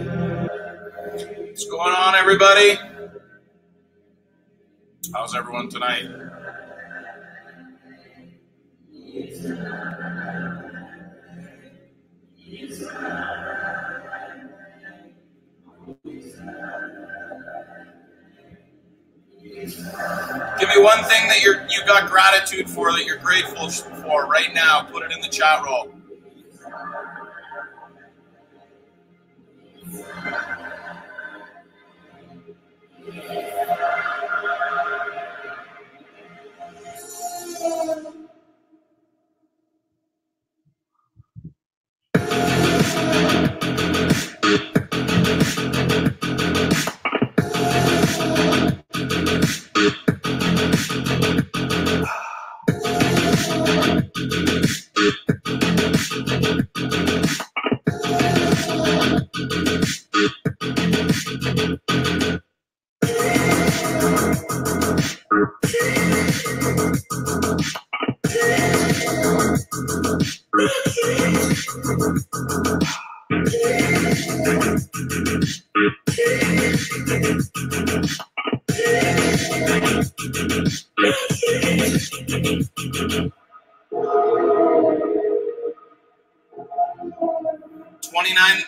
What's going on, everybody? How's everyone tonight? Give me one thing that you got gratitude for, that you're grateful for right now. Put it in the chat roll.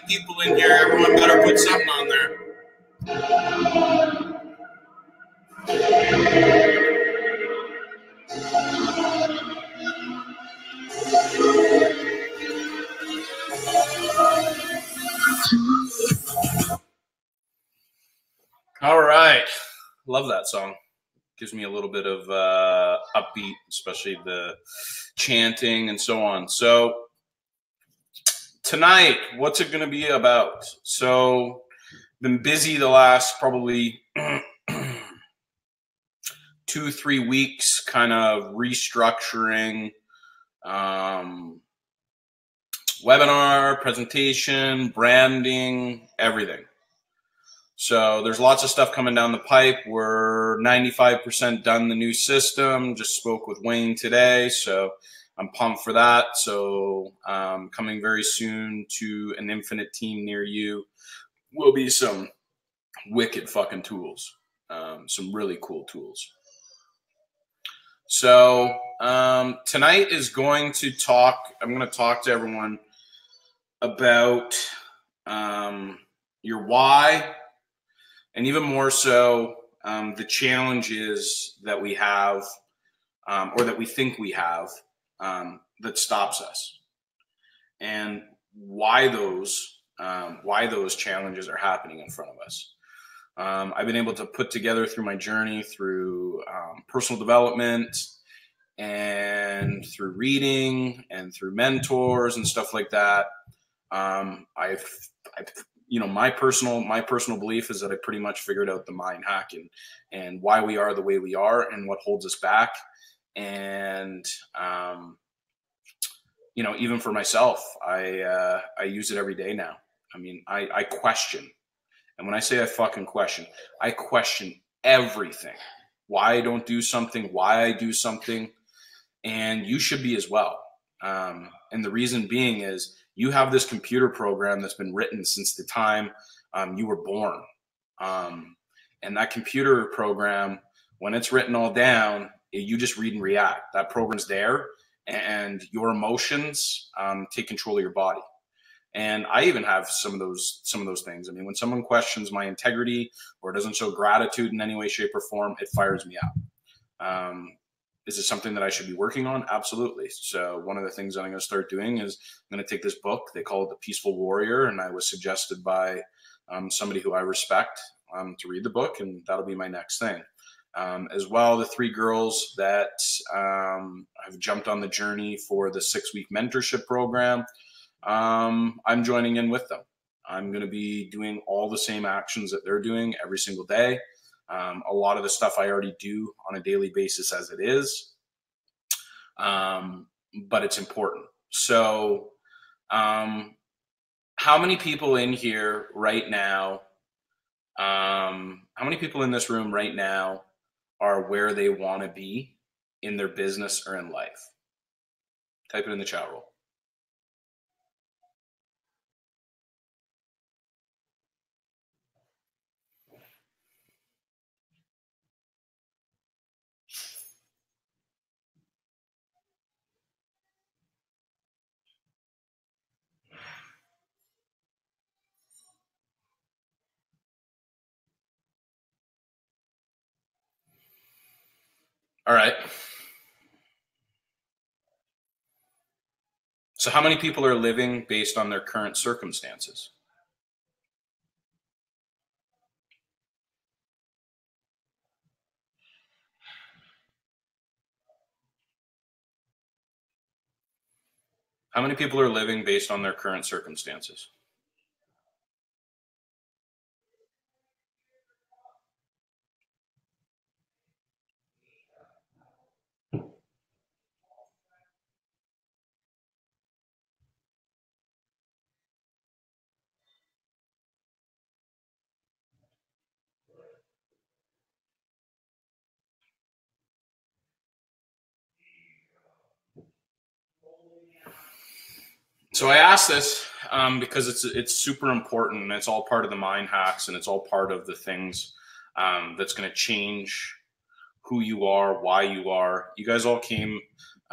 People in here. Everyone better put something on there. All right. Love that song. Gives me a little bit of upbeat, especially the chanting and so on. So tonight, what's it going to be about? So been busy the last probably 2-3 weeks, kind of restructuring webinar, presentation, branding, everything. So there's lots of stuff coming down the pipe. We're 95% done the new system. Just spoke with Wayne today, so I'm pumped for that. So coming very soon to an Infinite team near you will be some wicked fucking tools, some really cool tools. So tonight is going to talk, I'm going to talk to everyone about your why, and even more so the challenges that we have or that we think we have that stops us, and why those challenges are happening in front of us. I've been able to put together through my journey, through personal development and through reading and through mentors and stuff like that. I've my personal belief is that I pretty much figured out the mind hack and why we are the way we are and what holds us back. And even for myself, I use it every day now. I mean, I question. And when I say I fucking question, I question everything. Why I don't do something, why I do something. And you should be as well. And the reason being is you have this computer program that's been written since the time you were born. And that computer program, when it's written all down, you just read and react. That program's there, and your emotions take control of your body. And I even have some of those things. I mean, when someone questions my integrity or doesn't show gratitude in any way, shape, or form, it fires me up. Is it something that I should be working on? Absolutely. So one of the things that I'm going to start doing is I'm going to take this book. They call it The Peaceful Warrior, and I was suggested by somebody who I respect to read the book, and that'll be my next thing. As well, the 3 girls that have jumped on the journey for the 6-week mentorship program, I'm joining in with them. I'm going to be doing all the same actions that they're doing every single day. A lot of the stuff I already do on a daily basis as it is, but it's important. So how many people in here right now, how many people in this room right now are where they want to be in their business or in life? Type it in the chat roll. All right. So how many people are living based on their current circumstances? How many people are living based on their current circumstances? So I ask this because it's super important, and it's all part of the mind hacks, and it's all part of the things that's going to change who you are, why you are. You guys all came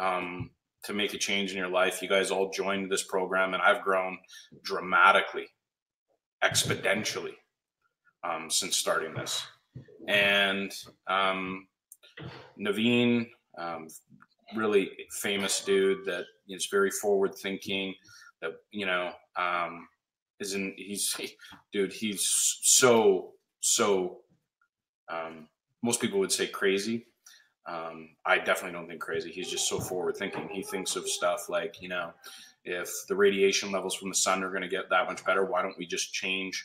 to make a change in your life. You guys all joined this program, and I've grown dramatically, exponentially since starting this. And Naveen, really famous dude that is very forward thinking. That isn't dude? He's so. Most people would say crazy. I definitely don't think crazy. He's just so forward thinking. He thinks of stuff like, if the radiation levels from the sun are going to get that much better, why don't we just change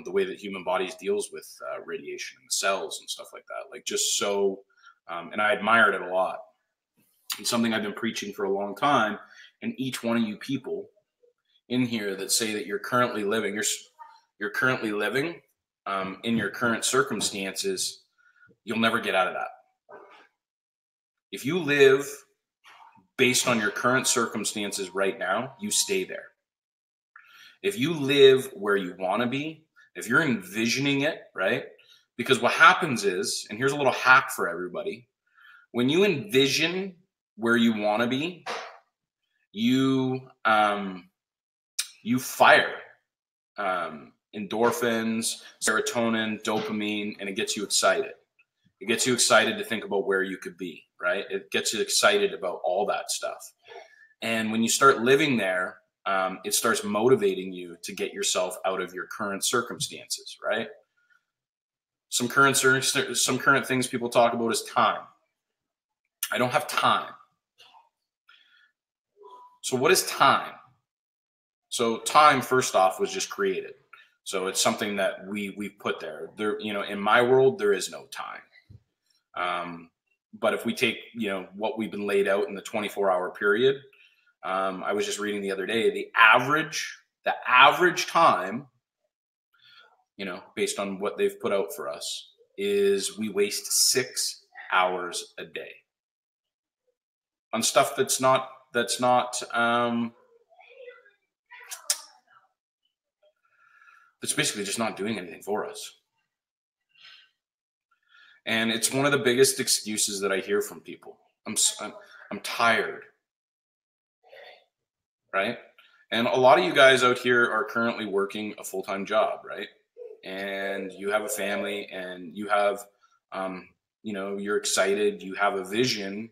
the way that human bodies deals with radiation and cells and stuff like that? Like, just so, and I admired it a lot. It's something I've been preaching for a long time. And each one of you people in here that say that you're currently living in your current circumstances, you'll never get out of that. If you live based on your current circumstances right now, you stay there. If you live where you want to be, if you're envisioning it, right? Because what happens is, and here's a little hack for everybody, when you envision where you want to be, you fire endorphins, serotonin, dopamine, and it gets you excited. It gets you excited to think about where you could be, right? It gets you excited about all that stuff. And when you start living there, it starts motivating you to get yourself out of your current circumstances, right? Some current things people talk about is time. I don't have time. So what is time? So time, first off, was just created. So it's something that we put there. In my world, there is no time. But if we take, what we've been laid out in the 24-hour period, I was just reading the other day, the average time, based on what they've put out for us, is we waste 6 hours a day on stuff that's not that's basically just not doing anything for us. And it's one of the biggest excuses that I hear from people. I'm tired, right? And a lot of you guys out here are currently working a full-time job, right? And you have a family, and you have, you're excited. You have a vision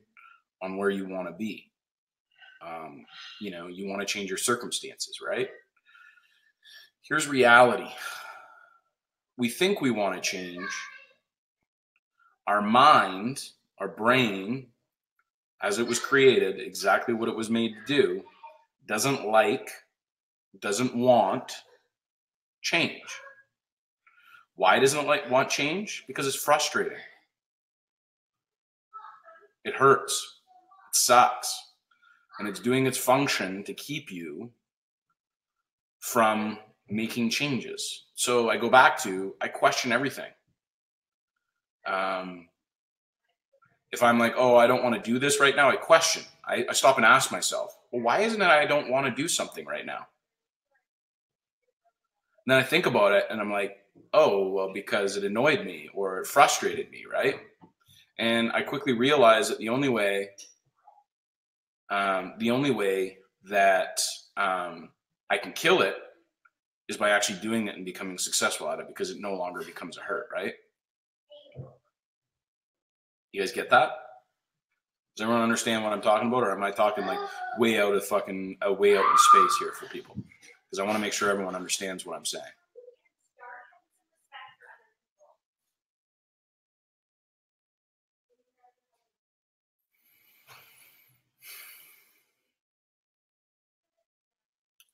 on where you want to be. You want to change your circumstances, right? Here's reality. We think we want to change. Our mind, our brain, as it was created, exactly what it was made to do, doesn't want change. Why doesn't it want change? Because it's frustrating. It hurts. It sucks. And it's doing its function to keep you from making changes. So I go back to, I question everything. If I'm like, oh, I don't want to do this right now, I question. I stop and ask myself, well, why isn't it I don't want to do something right now? And then I think about it, and I'm like, oh, well, because it annoyed me or it frustrated me, right? And I quickly realized that the only way that I can kill it is by actually doing it and becoming successful at it, because it no longer becomes a hurt, right? You guys get that? Does everyone understand what I'm talking about, or am I talking like way out of fucking way out in space here for people? Because I want to make sure everyone understands what I'm saying.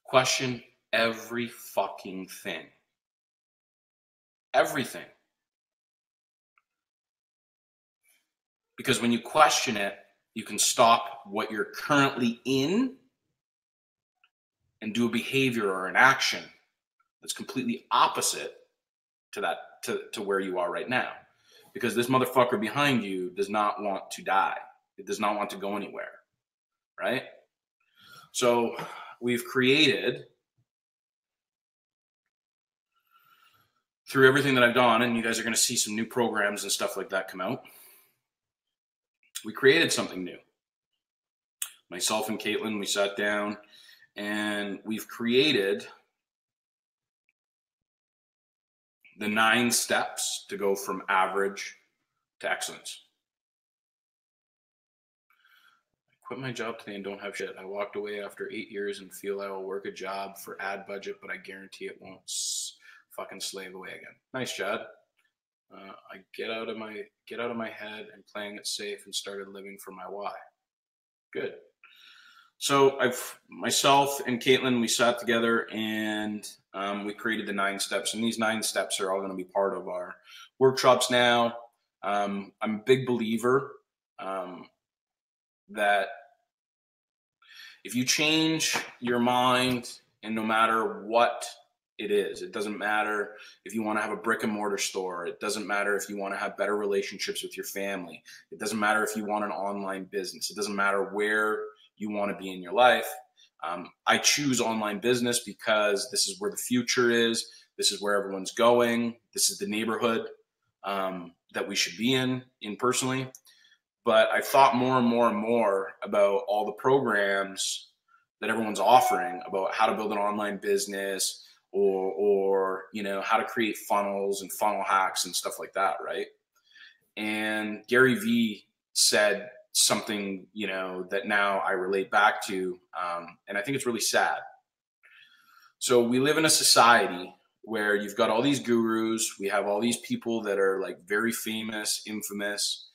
Question every fucking thing. Everything. Because when you question it, you can stop what you're currently in and do a behavior or an action that's completely opposite to that, to where you are right now. Because this motherfucker behind you does not want to die. It does not want to go anywhere, right? So we've created, through everything that I've done, and you guys are going to see some new programs and stuff like that come out, we created something new. Myself and Caitlin, we sat down and we've created the 9 steps to go from average to excellence. I quit my job today and don't have shit. I walked away after 8 years and feel I will work a job for ad budget, but I guarantee it won't fucking slave away again. Nice, Chad. I get out of my head and playing it safe and started living for my why. Good. So myself and Caitlin, we sat together and we created the 9 steps, and these 9 steps are all going to be part of our workshops now. I'm a big believer that if you change your mind, and no matter what it is, it doesn't matter if you want to have a brick and mortar store, it doesn't matter if you want to have better relationships with your family, it doesn't matter if you want an online business, it doesn't matter where you want to be in your life. I choose online business because this is where the future is. This is where everyone's going. This is the neighborhood that we should be in personally. But I've thought more and more and more about all the programs that everyone's offering about how to build an online business, or you know, how to create funnels and funnel hacks and stuff like that, right? And Gary Vee said something, you know, that now I relate back to, and I think it's really sad. So we live in a society where you've got all these gurus, we have all these people that are like very famous, infamous,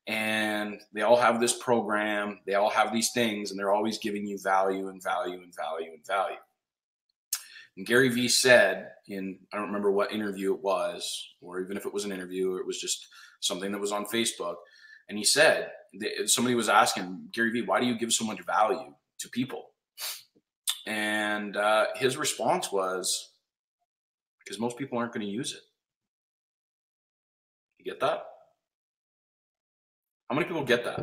and they all have this program, they all have these things, and they're always giving you value and value and value and value. And Gary Vee said in, I don't remember what interview it was, or even if it was an interview, or it was just something that was on Facebook. And he said, somebody was asking, Gary Vee, why do you give so much value to people? And his response was, because most people aren't going to use it. You get that? How many people get that?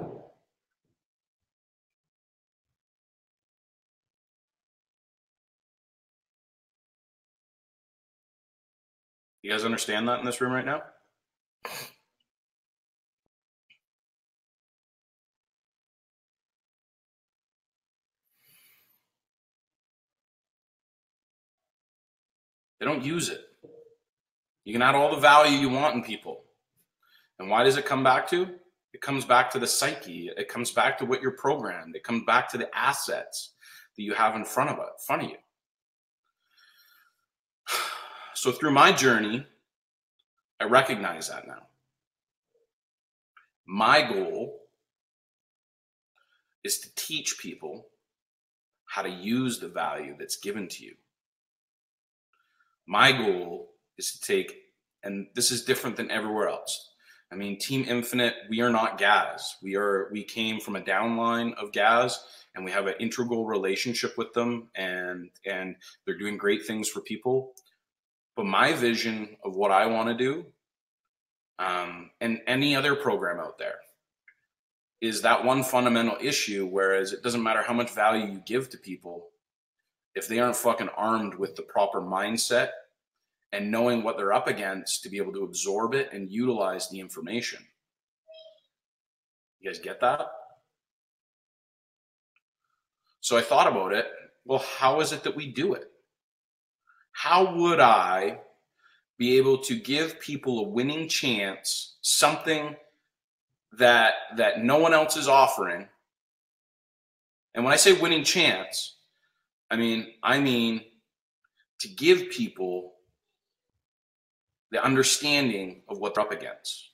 You guys understand that in this room right now? They don't use it. You can add all the value you want in people. And why does it come back to? It comes back to the psyche. It comes back to what you're programmed. It comes back to the assets that you have in front of you. So through my journey, I recognize that now. My goal is to teach people how to use the value that's given to you. My goal is to take, and this is different than everywhere else. I mean, Team Infinite, we are not Gaz. We came from a downline of Gaz, and we have an integral relationship with them, and they're doing great things for people. But my vision of what I want to do, and any other program out there, is that one fundamental issue, whereas it doesn't matter how much value you give to people, if they aren't fucking armed with the proper mindset and knowing what they're up against to be able to absorb it and utilize the information. You guys get that? So I thought about it. Well, how is it that we do it? How would I be able to give people a winning chance, something that no one else is offering. And when I say winning chance, I mean to give people the understanding of what they're up against.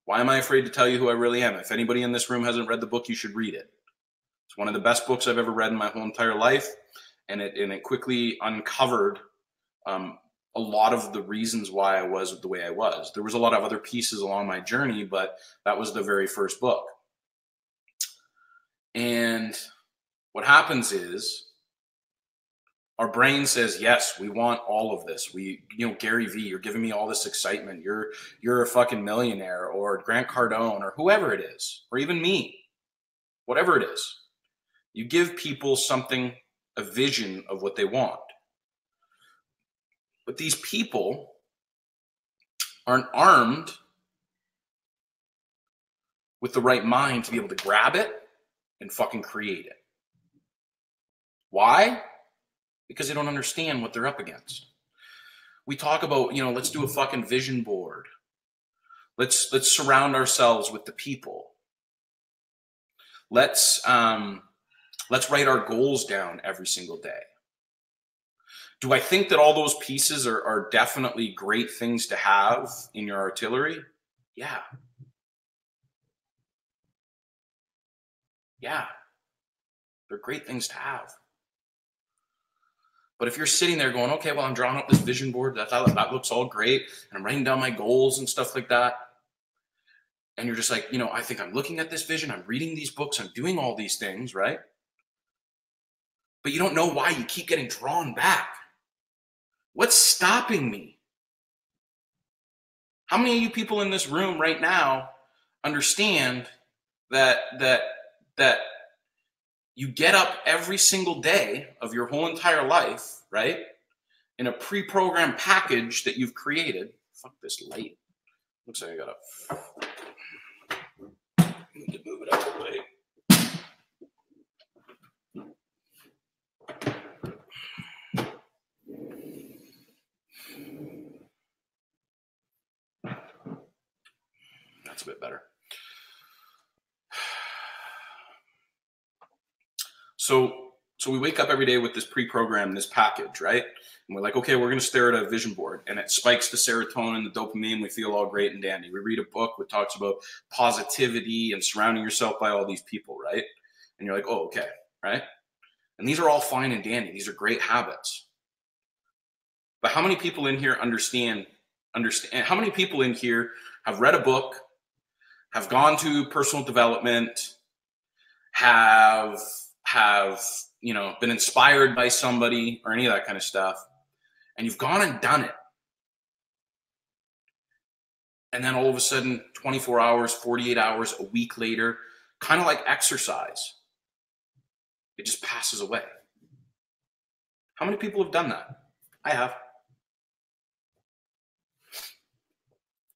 Why am I afraid to tell you who I really am? If anybody in this room hasn't read the book, you should read it. It's one of the best books I've ever read in my whole entire life, and it quickly uncovered a lot of the reasons why I was the way I was. There was a lot of other pieces along my journey, but that was the very first book. And what happens is our brain says, yes, we want all of this. Gary Vee, you're giving me all this excitement. You're a fucking millionaire, or Grant Cardone, or whoever it is, or even me, whatever it is. You give people something, a vision of what they want. But these people aren't armed with the right mind to be able to grab it and fucking create it. Why? Because they don't understand what they're up against. We talk about, let's do a fucking vision board. Let's surround ourselves with the people. Let's write our goals down every single day. Do I think that all those pieces are definitely great things to have in your artillery? Yeah. Yeah. They're great things to have. But if you're sitting there going, okay, well, I'm drawing up this vision board, that looks all great, and I'm writing down my goals and stuff like that, and you're just like, I think I'm looking at this vision, I'm reading these books, I'm doing all these things, right? But you don't know why you keep getting drawn back. What's stopping me? How many of you people in this room right now understand that you get up every single day of your whole entire life, right? In a pre-programmed package that you've created. Fuck this light. Looks like I need to move it out of the way. That's a bit better. So we wake up every day with this pre-program, this package, right? And we're like, okay, we're going to stare at a vision board, and it spikes the serotonin, the dopamine. We feel all great and dandy. We read a book that talks about positivity and surrounding yourself by all these people, right? And you're like, oh, okay, right? And these are all fine and dandy. These are great habits. But how many people in here understand? How many people in here have read a book, have gone to personal development, have been inspired by somebody or any of that kind of stuff, and you've gone and done it, and then all of a sudden 24 hours, 48 hours, a week later, kind of like exercise, it just passes away. How many people have done that? I have.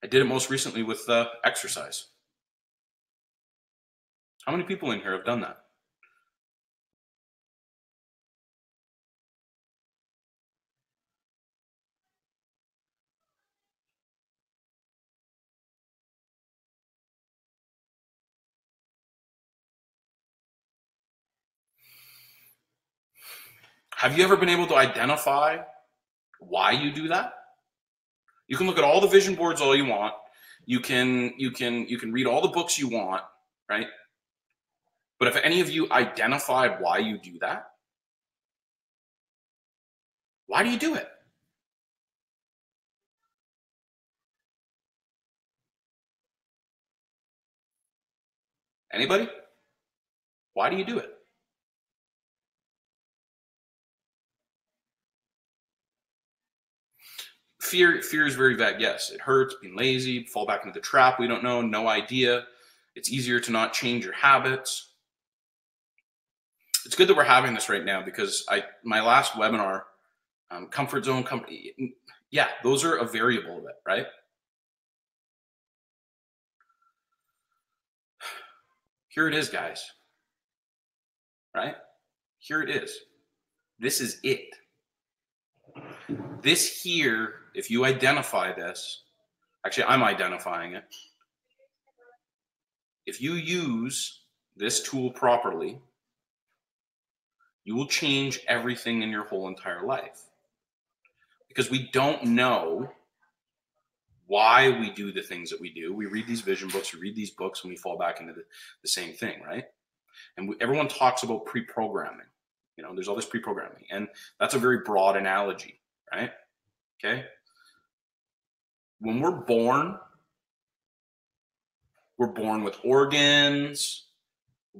I did it most recently with exercise. How many people in here have done that? Have you ever been able to identify why you do that? You can look at all the vision boards all you want. You can read all the books you want, right? But if any of you identified why you do that, why do you do it? Anybody? Why do you do it? Fear is very vague. Yes, it hurts, being lazy, fall back into the trap. We don't know, no idea. It's easier to not change your habits. It's good that we're having this right now because my last webinar, comfort zone company, yeah, those are a variable of it, right? Here it is, guys. Right? Here it is. This is it. This here, if you identify this, actually, I'm identifying it. If you use this tool properly, you will change everything in your whole entire life. Because we don't know why we do the things that we do. We read these vision books, we read these books, and we fall back into the same thing, right? And everyone talks about pre-programming. You know, there's all this pre-programming, and that's a very broad analogy, right? Okay. When we're born with organs.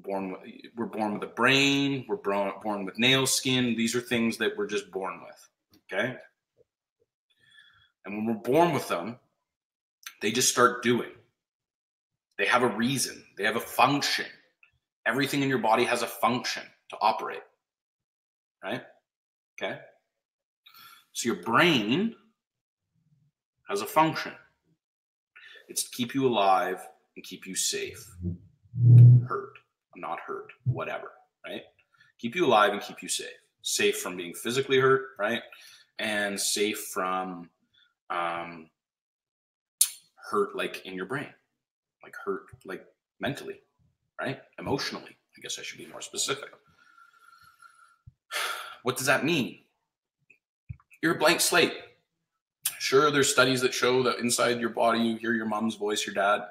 We're born with a brain. We're born with nail skin. These are things that we're just born with. Okay. And when we're born with them, they just start doing. They have a reason. They have a function. Everything in your body has a function to operate. Right? Okay. So your brain has a function. It's to keep you alive and keep you safe. Hurt, not hurt, whatever, right? Keep you alive and keep you safe. Safe from being physically hurt, right? And safe from hurt like in your brain, like hurt like mentally, right? Emotionally, I guess I should be more specific. What does that mean? You're a blank slate. Sure, there's studies that show that inside your body, you hear your mom's voice, your dad,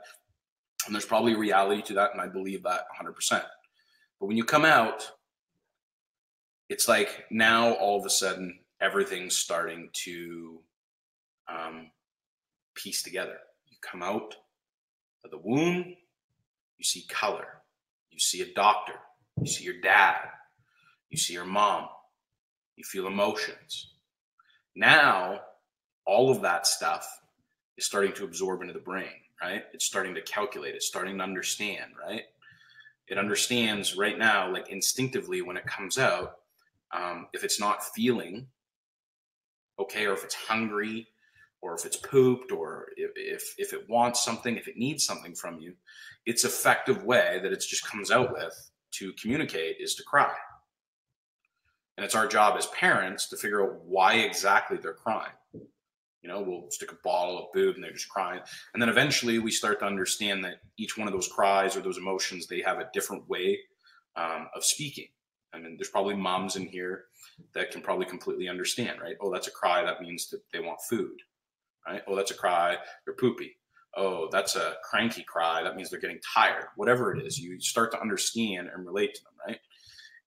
and there's probably a reality to that, and I believe that 100%. But when you come out, it's like now all of a sudden everything's starting to piece together. You come out of the womb, you see color, you see a doctor, you see your dad, you see your mom, you feel emotions. Now, all of that stuff is starting to absorb into the brain, right? It's starting to calculate. It's starting to understand, right? It understands right now, like instinctively when it comes out, if it's not feeling okay, or if it's hungry, or if it's pooped, or if it wants something, if it needs something from you, its effective way that it just comes out with to communicate is to cry. And it's our job as parents to figure out why exactly they're crying. You know, we'll stick a bottle of boob and they're just crying. And then eventually we start to understand that each one of those cries or those emotions, they have a different way of speaking. I mean, there's probably moms in here that can probably completely understand, right? Oh, that's a cry. That means that they want food, right? Oh, that's a cry. They're poopy. Oh, that's a cranky cry. That means they're getting tired. Whatever it is, you start to understand and relate to them, right?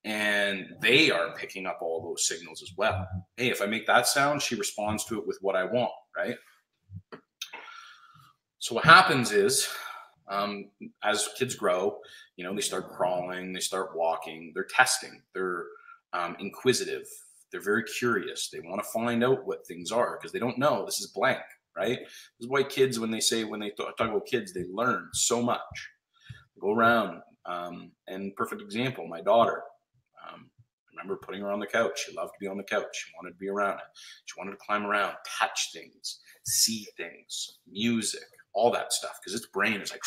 And they are picking up all those signals as well. Hey, if I make that sound, she responds to it with what I want, right? So what happens is, as kids grow, you know, they start crawling, they start walking, they're testing, they're inquisitive, they're very curious. They want to find out what things are because they don't know. This is blank, right? This is why kids, when they talk about kids, they learn so much. They go around, and perfect example, my daughter. I remember putting her on the couch. She loved to be on the couch. She wanted to be around it. She wanted to climb around, touch things, see things, music, all that stuff. Because its brain is like,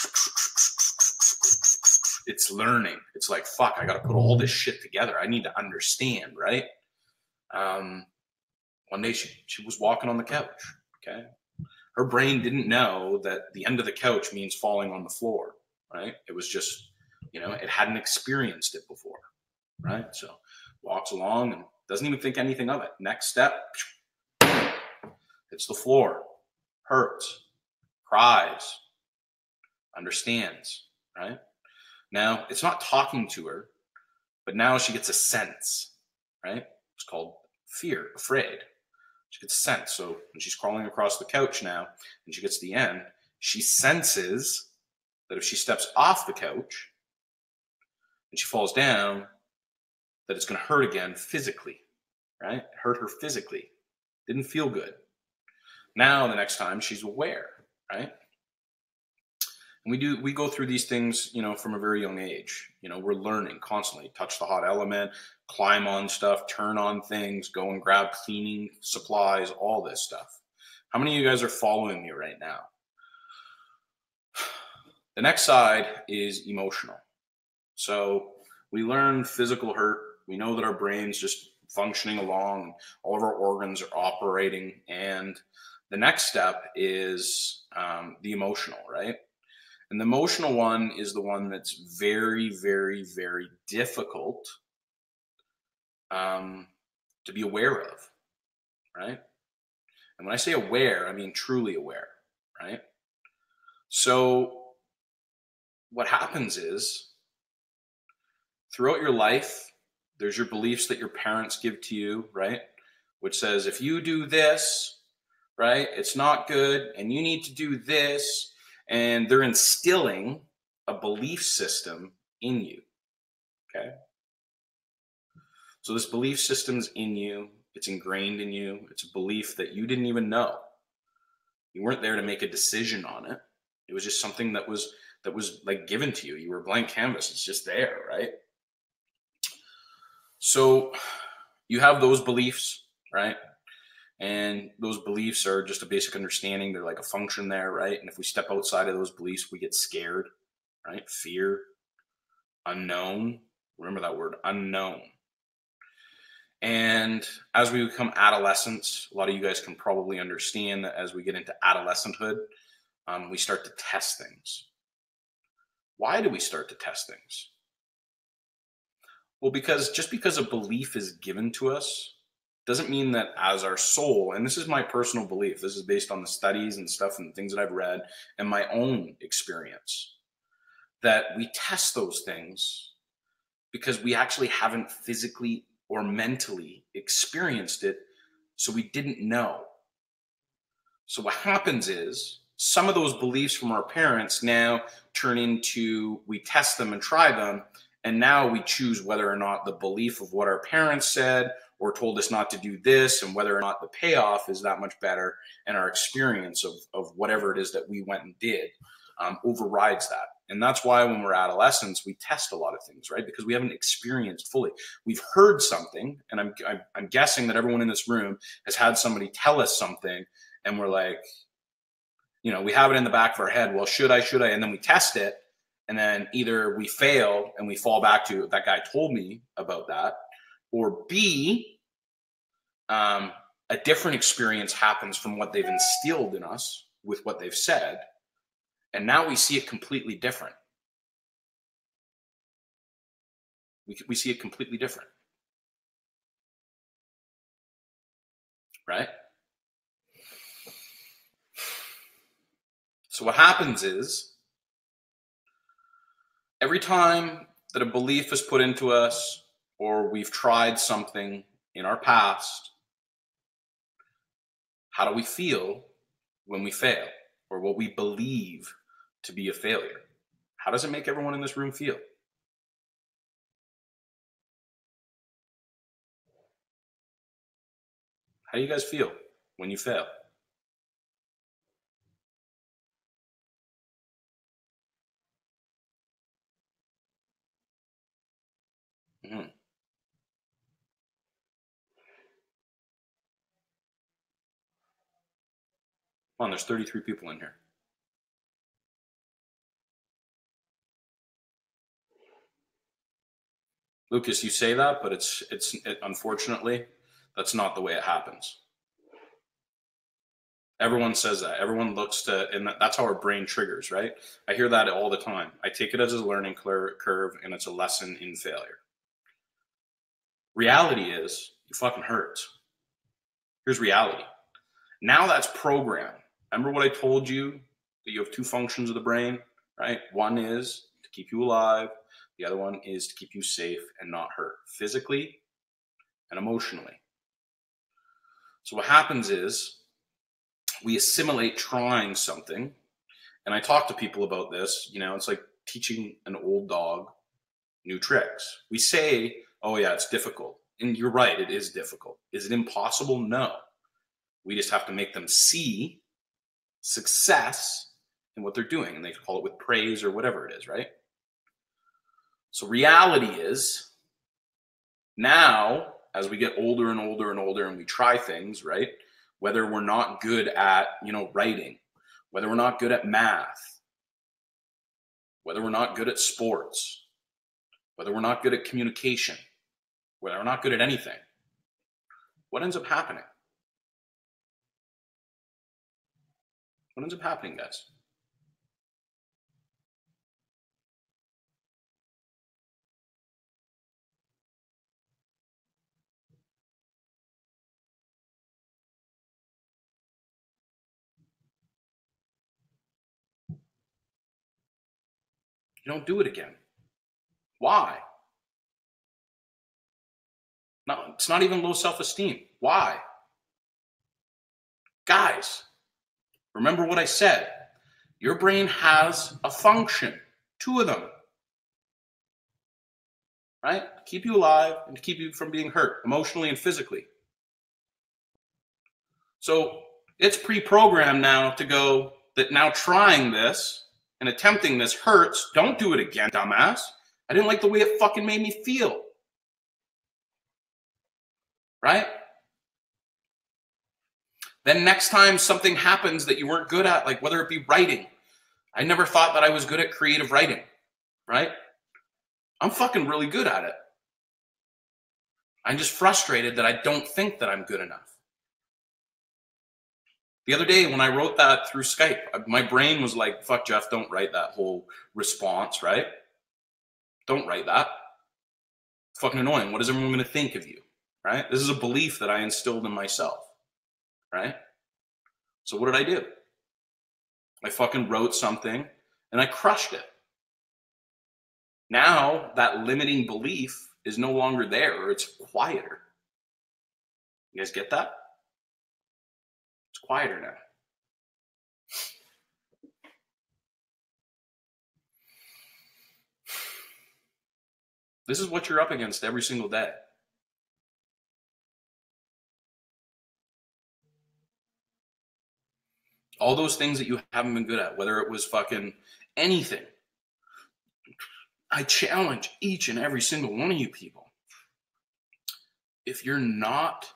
it's learning. It's like, fuck, I got to put all this shit together. I need to understand, right? One day she was walking on the couch, okay? Her brain didn't know that the end of the couch means falling on the floor, right? It was just, you know, it hadn't experienced it before, right? So walks along and doesn't even think anything of it. Next step, hits the floor, hurts, cries, understands, right? Now, it's not talking to her, but now she gets a sense, right? It's called fear, afraid. She gets a sense. So when she's crawling across the couch now and she gets to the end, she senses that if she steps off the couch and she falls down, that it's going to hurt again physically, right? It hurt her physically. Didn't feel good. Now, the next time she's aware, right? And we go through these things, you know, from a very young age. You know, we're learning constantly. Touch the hot element, climb on stuff, turn on things, go and grab cleaning supplies, all this stuff. How many of you guys are following me right now? The next side is emotional. So we learn physical hurt. We know that our brain's just functioning along, all of our organs are operating. And the next step is the emotional, right? And the emotional one is the one that's very, very, very difficult to be aware of, right? And when I say aware, I mean truly aware, right? So what happens is throughout your life, there's your beliefs that your parents give to you, right? Which says, if you do this, right, it's not good, and you need to do this. And they're instilling a belief system in you, okay? So this belief system's in you, it's ingrained in you. It's a belief that you didn't even know. You weren't there to make a decision on it. It was just something that was like given to you. You were a blank canvas. It's just there, right? So you have those beliefs, right? And those beliefs are just a basic understanding. They're like a function there, right? And if we step outside of those beliefs, we get scared, right? Fear, unknown. Remember that word, unknown. And as we become adolescents, a lot of you guys can probably understand that as we get into adolescenthood, we start to test things. Why do we start to test things? Well, just because a belief is given to us doesn't mean that as our soul, and this is my personal belief, this is based on the studies and stuff and things that I've read and my own experience, that we test those things because we actually haven't physically or mentally experienced it, so we didn't know. So what happens is some of those beliefs from our parents now turn into, we test them and try them, and now we choose whether or not the belief of what our parents said or told us not to do this, and whether or not the payoff is that much better, and our experience of whatever it is that we went and did overrides that. And that's why when we're adolescents, we test a lot of things, right? Because we haven't experienced fully. We've heard something, and I'm guessing that everyone in this room has had somebody tell us something, and we're like, we have it in the back of our head. Well, should I? And then we test it, and then either we fail and we fall back to that guy told me about that, or B, a different experience happens from what they've instilled in us with what they've said. And now we see it completely different. We see it completely different. Right? So what happens is, every time that a belief is put into us, or we've tried something in our past, how do we feel when we fail, or what we believe to be a failure? How does it make everyone in this room feel? How do you guys feel when you fail? Mm-hmm. Come on, there's 33 people in here. Lucas, you say that, but it's unfortunately, that's not the way it happens. Everyone says that. Everyone looks to, and that's how our brain triggers, right? I hear that all the time. I take it as a learning curve, and it's a lesson in failure. Reality is, it fucking hurts. Here's reality. Now that's programmed. Remember what I told you, that you have two functions of the brain, right? One is to keep you alive. The other one is to keep you safe and not hurt, physically and emotionally. So what happens is, we assimilate trying something. And I talk to people about this, it's like teaching an old dog new tricks. We say, oh yeah, it's difficult. And you're right, it is difficult. Is it impossible? No. We just have to make them see success in what they're doing. And they call it with praise or whatever it is, right? So reality is, now, as we get older and older and older and we try things, right? Whether we're not good at, writing, whether we're not good at math, whether we're not good at sports, whether we're not good at communication, whether we're not good at anything, what ends up happening? What ends up happening, guys? You don't do it again. Why? No, it's not even low self-esteem. Why? Guys, remember what I said. Your brain has a function, 2 of them, right? To keep you alive and to keep you from being hurt emotionally and physically. So it's pre-programmed now to go that now trying this and attempting this hurts. Don't do it again, dumbass. I didn't like the way it fucking made me feel. Right? Then next time something happens that you weren't good at, like whether it be writing. I never thought that I was good at creative writing, right? I'm fucking really good at it. I'm just frustrated that I don't think that I'm good enough. The other day when I wrote that through Skype, my brain was like, fuck Jeff, don't write that whole response, right? Don't write that. It's fucking annoying. What is everyone going to think of you, right? This is a belief that I instilled in myself, right? So what did I do? I fucking wrote something and I crushed it. Now that limiting belief is no longer there, or it's quieter. You guys get that? It's quieter now. This is what you're up against every single day. All those things that you haven't been good at, whether it was fucking anything. I challenge each and every single one of you people. If you're not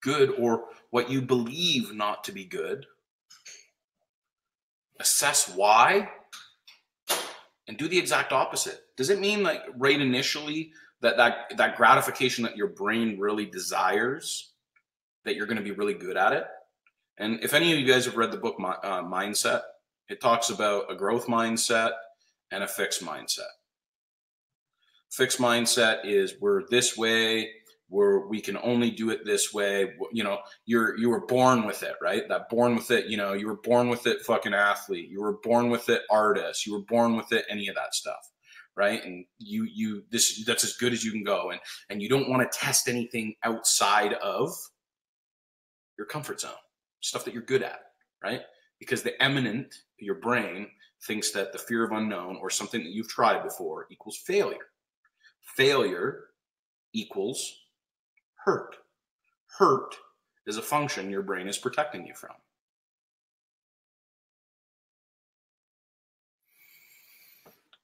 good or what you believe not to be good, assess why and do the exact opposite. Does it mean like right initially that gratification that your brain really desires, that you're going to be really good at it? And if any of you guys have read the book Mindset, it talks about a growth mindset and a fixed mindset. Fixed mindset is we're this way, we can only do it this way. You know, you were born with it, right? That born with it, you know, you were born with it fucking athlete. You were born with it artist. You were born with it any of that stuff, right? And that's as good as you can go. And you don't want to test anything outside of your comfort zone, stuff that you're good at, right? Because the eminent, your brain, thinks that the fear of unknown or something that you've tried before equals failure. Failure equals hurt. Hurt is a function your brain is protecting you from.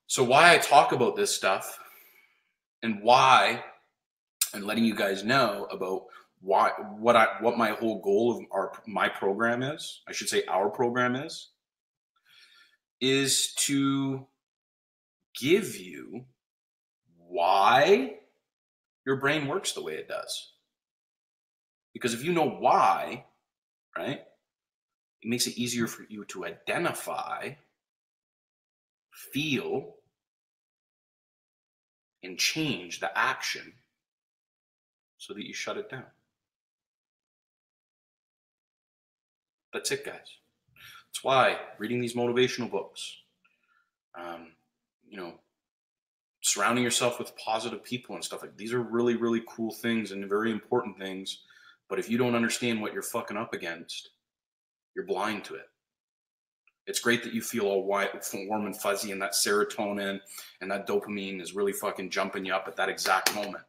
So why I talk about this stuff and why, and letting you guys know about what my whole goal of my program is, I should say our program is to give you why your brain works the way it does. Because if you know why, right, it makes it easier for you to identify, feel, and change the action so that you shut it down. That's it, guys. That's why reading these motivational books, you know, surrounding yourself with positive people and stuff like these are really, really cool things and very important things. But if you don't understand what you're fucking up against, you're blind to it. It's great that you feel all warm and fuzzy and that serotonin and that dopamine is really fucking jumping you up at that exact moment.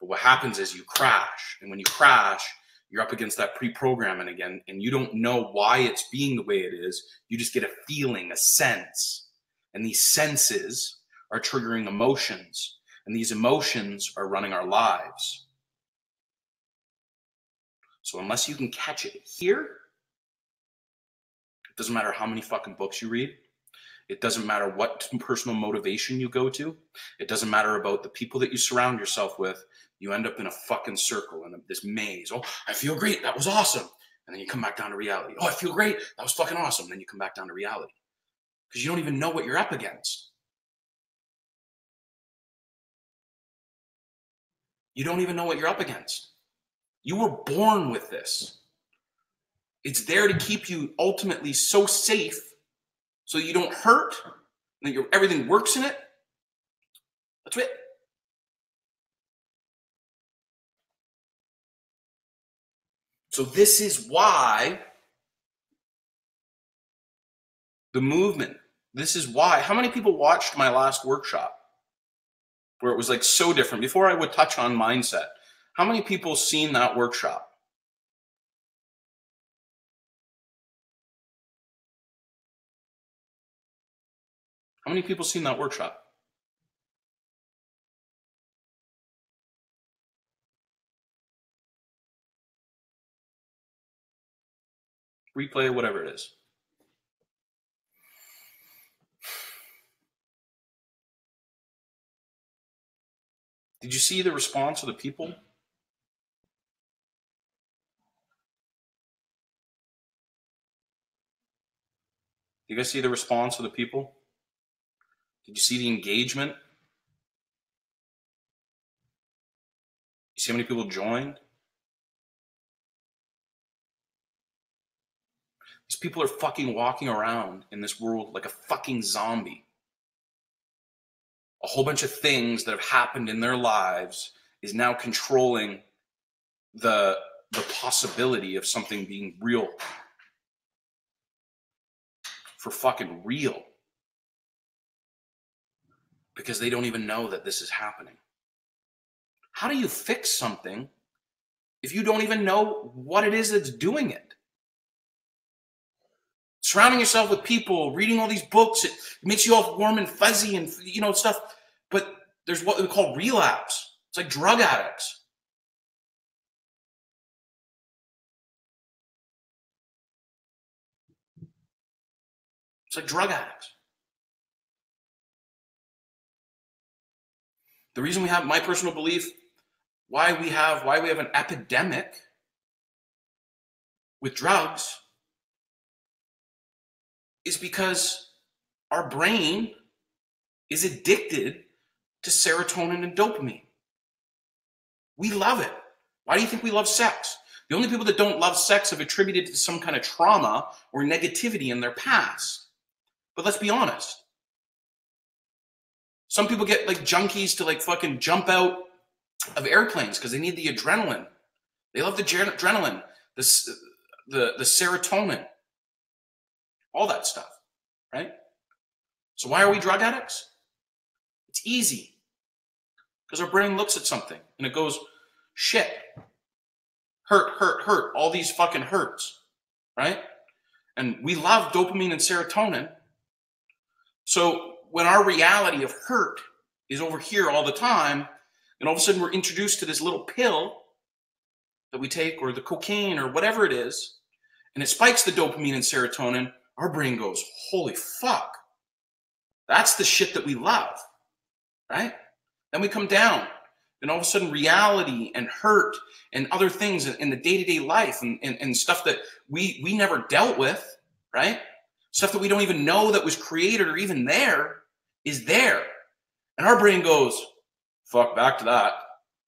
But what happens is you crash. And when you crash, you're up against that pre-programming again, and you don't know why it's being the way it is. You just get a feeling, a sense. And these senses are triggering emotions, and these emotions are running our lives. So unless you can catch it here, it doesn't matter how many fucking books you read. It doesn't matter what personal motivation you go to. It doesn't matter about the people that you surround yourself with. You end up in a fucking circle, in this maze. Oh, I feel great. That was awesome. And then you come back down to reality. Oh, I feel great. That was fucking awesome. Then you come back down to reality. Because you don't even know what you're up against. You don't even know what you're up against. You were born with this. It's there to keep you ultimately so safe so you don't hurt and that everything works in it, that's it. So this is why the movement, this is why, how many people watched my last workshop where it was like so different? Before I would touch on mindset, how many people seen that workshop? How many people seen that workshop? Replay, whatever it is. Did you see the response of the people? Did you guys see the response of the people? Did you see the engagement? You see how many people joined? These people are fucking walking around in this world like a fucking zombie. A whole bunch of things that have happened in their lives is now controlling the possibility of something being real. For fucking real. Because they don't even know that this is happening. How do you fix something if you don't even know what it is that's doing it? Surrounding yourself with people, reading all these books, it makes you all warm and fuzzy and, you know, stuff. But there's what we call relapse. It's like drug addicts. It's like drug addicts. The reason we have, my personal belief, why we have an epidemic with drugs is because our brain is addicted to serotonin and dopamine. We love it. Why do you think we love sex? The only people that don't love sex have attributed it to some kind of trauma or negativity in their past. But let's be honest. Some people get like junkies to like fucking jump out of airplanes because they need the adrenaline. They love the adrenaline, the serotonin, all that stuff, right? So why are we drug addicts? It's easy. Because our brain looks at something and it goes, shit, hurt, all these fucking hurts, right? And we love dopamine and serotonin. So when our reality of hurt is over here all the time, and all of a sudden we're introduced to this little pill that we take, or the cocaine, or whatever it is, and it spikes the dopamine and serotonin, our brain goes, holy fuck, that's the shit that we love, right? Then we come down, and all of a sudden reality and hurt and other things in the day-to-day life and stuff that we never dealt with, right? Stuff that we don't even know that was created or even there is there. And our brain goes, fuck, back to that.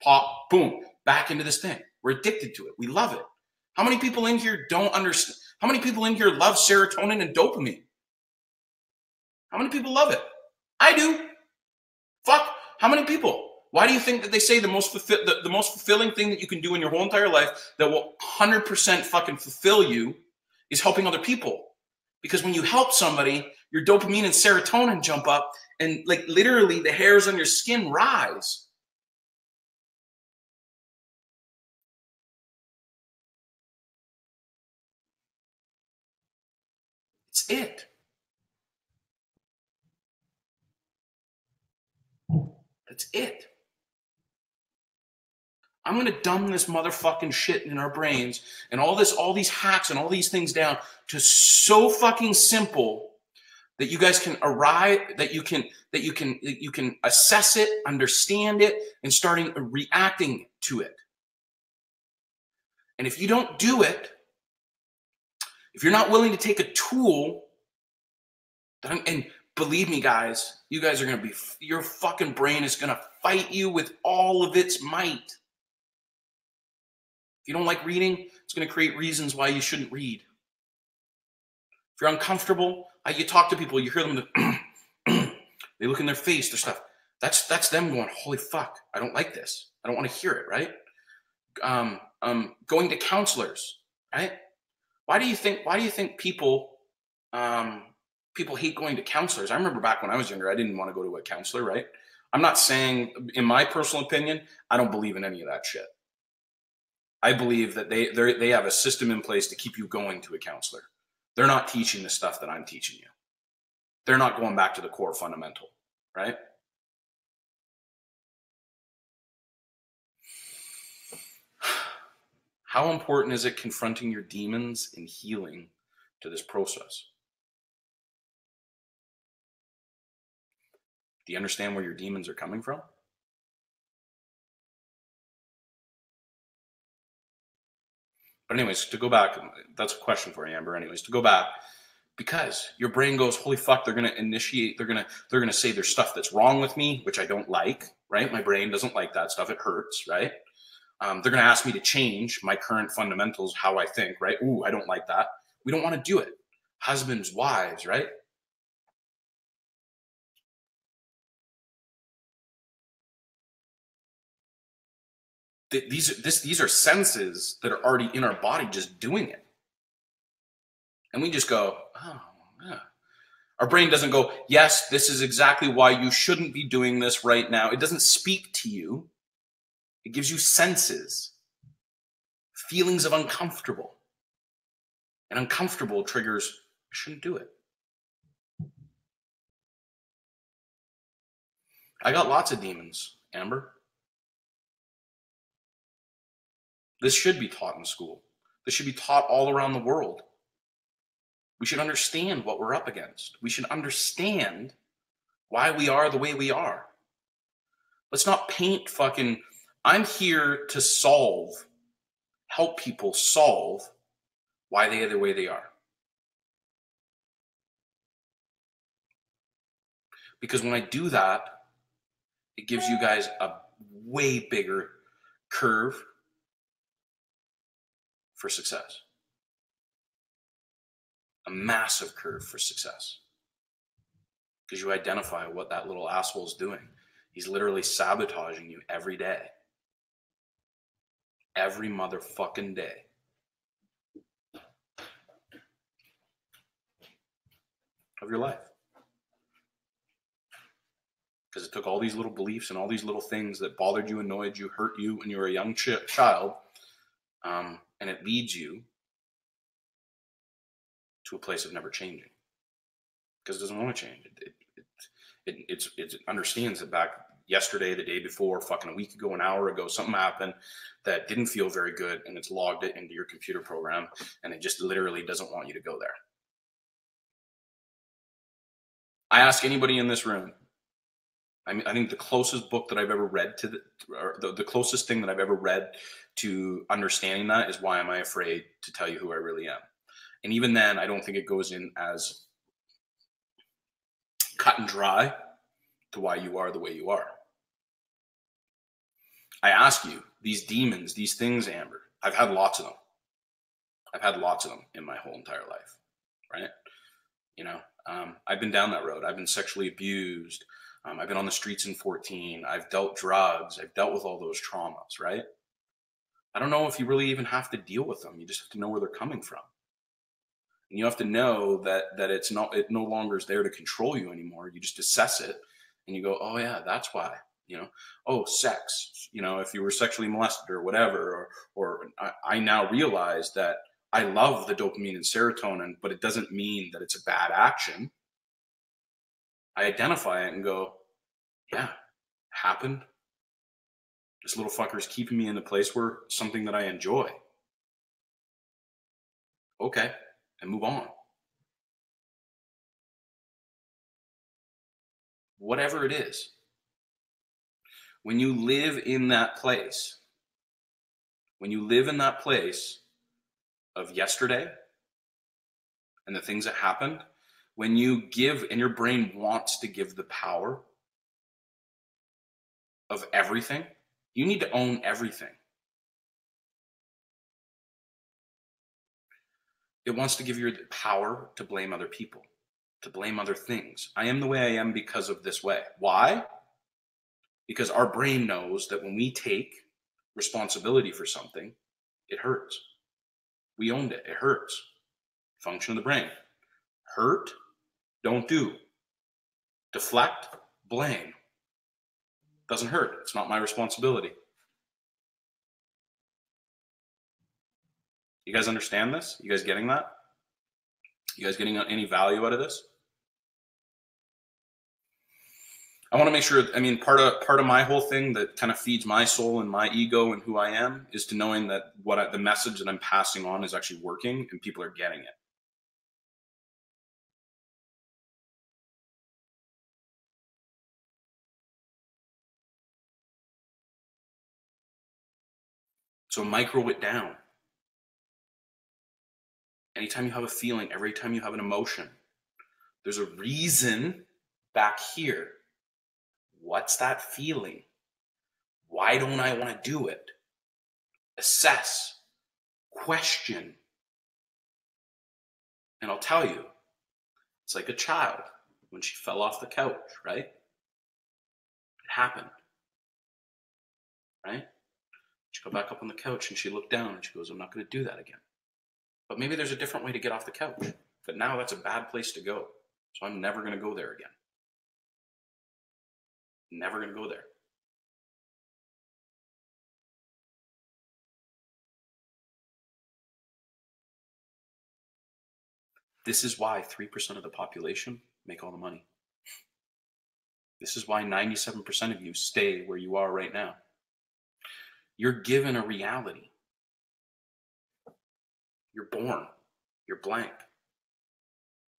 Pop, boom, back into this thing. We're addicted to it. We love it. How many people in here don't understand? How many people in here love serotonin and dopamine? How many people love it? I do. Fuck, how many people? Why do you think that they say the most fulfilling thing that you can do in your whole entire life that will 100% fucking fulfill you is helping other people? Because when you help somebody, your dopamine and serotonin jump up and like literally the hairs on your skin rise. It's it. That's it. I'm going to dumb this motherfucking shit in our brains and all these hacks and all these things down to so fucking simple that you guys can arrive, that you can assess it, understand it, and starting reacting to it. And if you don't do it, if you're not willing to take a tool, and believe me, guys, you guys are going to be, your fucking brain is going to fight you with all of its might. If you don't like reading, it's going to create reasons why you shouldn't read. If you're uncomfortable, you talk to people, you hear them, They look in their face, their stuff. That's them going, holy fuck, I don't like this. I don't want to hear it, right? Going to counselors, right? Why do you think people people hate going to counselors? I remember back when I was younger, I didn't want to go to a counselor, right? I'm not saying, in my personal opinion, I don't believe in any of that shit. I believe that they have a system in place to keep you going to a counselor. They're not teaching the stuff that I'm teaching you. They're not going back to the core fundamental, right? How important is it confronting your demons and healing to this process? Do you understand where your demons are coming from? But anyways, to go back, that's a question for you, Amber. Anyways, to go back, because your brain goes, holy fuck, they're gonna initiate, they're gonna say there's stuff that's wrong with me, which I don't like, right? My brain doesn't like that stuff. It hurts, right? They're gonna ask me to change my current fundamentals, how I think, right? Ooh, I don't like that. We don't want to do it. Husbands, wives, right? These are senses that are already in our body just doing it. And we just go, oh, yeah. Our brain doesn't go, yes, this is exactly why you shouldn't be doing this right now. It doesn't speak to you. It gives you senses, feelings of uncomfortable. And uncomfortable triggers, I shouldn't do it. I got lots of demons, Amber. This should be taught in school. This should be taught all around the world. We should understand what we're up against. We should understand why we are the way we are. Let's not paint fucking, I'm here to help people solve why they are the way they are. Because when I do that, it gives you guys a way bigger curve for success. A massive curve for success. Because you identify what that little asshole is doing. He's literally sabotaging you every day. Every motherfucking day. Of your life. Because it took all these little beliefs and all these little things that bothered you, annoyed you, hurt you when you were a young child, and it leads you to a place of never changing. Because it doesn't want to change. It understands that back yesterday, the day before, fucking a week ago, an hour ago, something happened that didn't feel very good, and it's logged it into your computer program, and it just literally doesn't want you to go there. I ask anybody in this room, I think the closest book that I've ever read to the closest thing that I've ever read to understanding that is Why Am I Afraid to Tell You Who I Really Am? And even then, I don't think it goes in as cut and dry to why you are the way you are. I ask you, these demons, these things, Amber, I've had lots of them. I've had lots of them in my whole entire life, right? You know, I've been down that road. I've been sexually abused. I've been on the streets in 14. I've dealt drugs. I've dealt with all those traumas, right? I don't know if you really even have to deal with them. You just have to know where they're coming from. And you have to know that it no longer is there to control you anymore. You just assess it and you go, oh yeah, that's why, you know, oh, sex, you know, if you were sexually molested or whatever, or I now realize that I love the dopamine and serotonin, but it doesn't mean that it's a bad action. I identify it and go, yeah, happened. This little fucker is keeping me in the place where something that I enjoy. Okay, and move on. Whatever it is. When you live in that place, of yesterday and the things that happened, when you give, and your brain wants to give the power of everything, you need to own everything. It wants to give you the power to blame other people. to blame other things. I am the way I am because of this way. Why? Because our brain knows that when we take responsibility for something, it hurts. We owned it. It hurts. Function of the brain. Hurt, don't do. Deflect, blame. Doesn't hurt. It's not my responsibility. You guys understand this? You guys getting that? You guys getting any value out of this? I want to make sure, I mean, part of my whole thing that kind of feeds my soul and my ego and who I am is to knowing that the message that I'm passing on is actually working and people are getting it. So micro it down. Anytime you have a feeling, every time you have an emotion, there's a reason back here. What's that feeling? Why don't I want to do it? Assess, question. And I'll tell you, it's like a child when she fell off the couch, right? It happened, right? She got back up on the couch and she looked down and she goes, I'm not going to do that again. But maybe there's a different way to get off the couch. But now that's a bad place to go. So I'm never going to go there again. Never going to go there. This is why 3% of the population make all the money. This is why 97% of you stay where you are right now. You're given a reality. You're born. You're blank.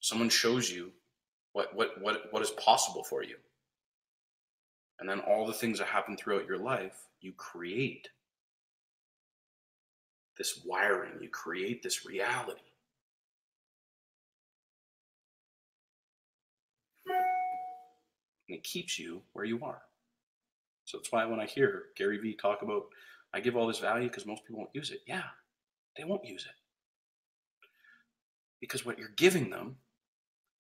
Someone shows you what is possible for you. And then all the things that happen throughout your life, you create this wiring. You create this reality. And it keeps you where you are. So that's why when I hear Gary Vee talk about, I give all this value because most people won't use it. Yeah, they won't use it. Because what you're giving them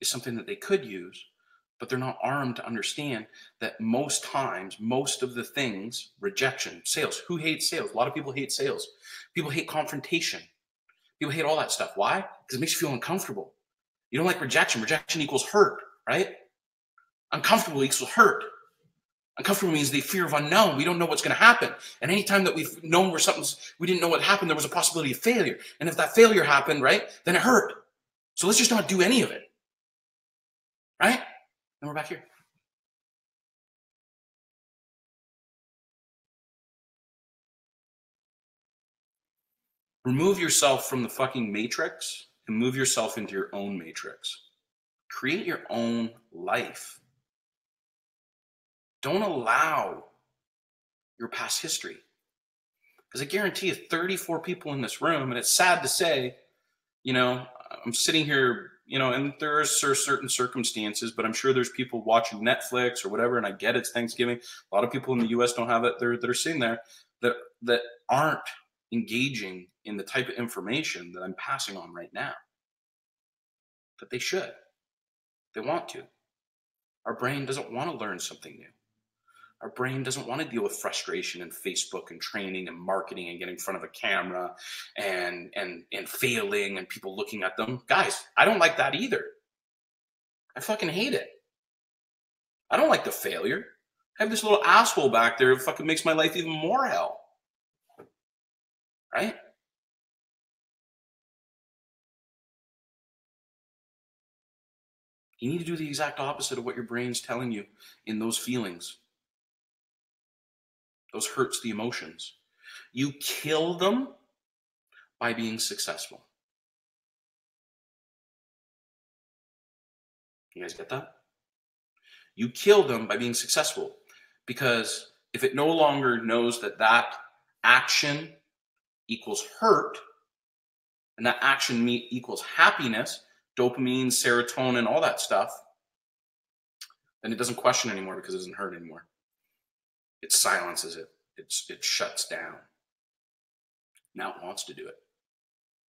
is something that they could use, but they're not armed to understand that most times, most of the things, rejection, sales. Who hates sales? A lot of people hate sales. People hate confrontation. People hate all that stuff. Why? Because it makes you feel uncomfortable. You don't like rejection. Rejection equals hurt, right? Uncomfortable equals hurt. Uncomfortable means the fear of unknown. We don't know what's going to happen. And anytime that we've known where we didn't know what happened, there was a possibility of failure. And if that failure happened, right, then it hurt. So let's just not do any of it. Right? And we're back here. Remove yourself from the fucking matrix and move yourself into your own matrix. Create your own life. Don't allow your past history. Because I guarantee you 34 people in this room, and it's sad to say, you know, I'm sitting here, you know, and there are certain circumstances, but I'm sure there's people watching Netflix or whatever, and I get it's Thanksgiving. A lot of people in the US don't have it. That are sitting there that aren't engaging in the type of information that I'm passing on right now. That they should. They want to. Our brain doesn't want to learn something new. Our brain doesn't want to deal with frustration and Facebook and training and marketing and getting in front of a camera and failing and people looking at them. Guys, I don't like that either. I fucking hate it. I don't like the failure. I have this little asshole back there that fucking makes my life even more hell. Right? You need to do the exact opposite of what your brain's telling you in those feelings. Those hurts, the emotions. You kill them by being successful. You guys get that? You kill them by being successful. Because if it no longer knows that that action equals hurt, and that action equals happiness, dopamine, serotonin, all that stuff, then it doesn't question anymore because it doesn't hurt anymore. It silences it. It shuts down. Now it wants to do it.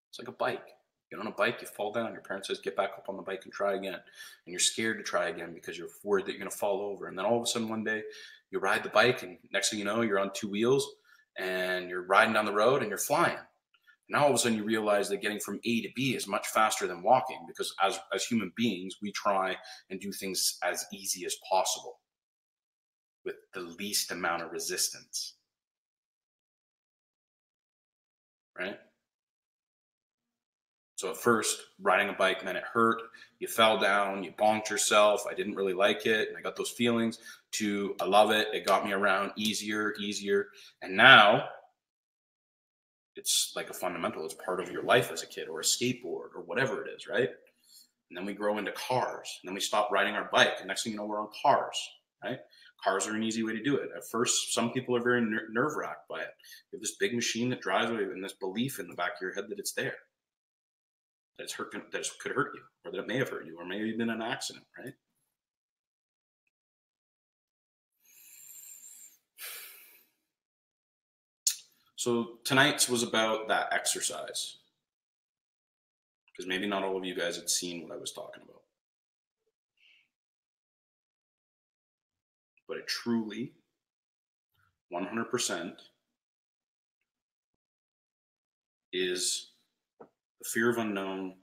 It's like a bike. Get on a bike, you fall down. Your parent says, get back up on the bike and try again. And you're scared to try again because you're worried that you're going to fall over. And then all of a sudden one day you ride the bike and next thing you know, you're on two wheels and you're riding down the road and you're flying. Now all of a sudden you realize that getting from A to B is much faster than walking, because as human beings, we try and do things as easy as possible with the least amount of resistance. Right? So at first, riding a bike, man, it hurt. You fell down, you bonked yourself. I didn't really like it, and I got those feelings. To I love it. It got me around easier. And now it's like a fundamental. It's part of your life as a kid, or a skateboard, or whatever it is, right? And then we grow into cars, and then we stop riding our bike, and next thing you know, we're on cars, right? Cars are an easy way to do it. At first, some people are very nerve-wracked by it. You have this big machine that drives away, and this belief in the back of your head that it's there. That could hurt you, or that it may have hurt you, or maybe been an accident, right? So tonight's was about that exercise, because maybe not all of you guys had seen what I was talking about. But it truly, 100%, is the fear of unknown,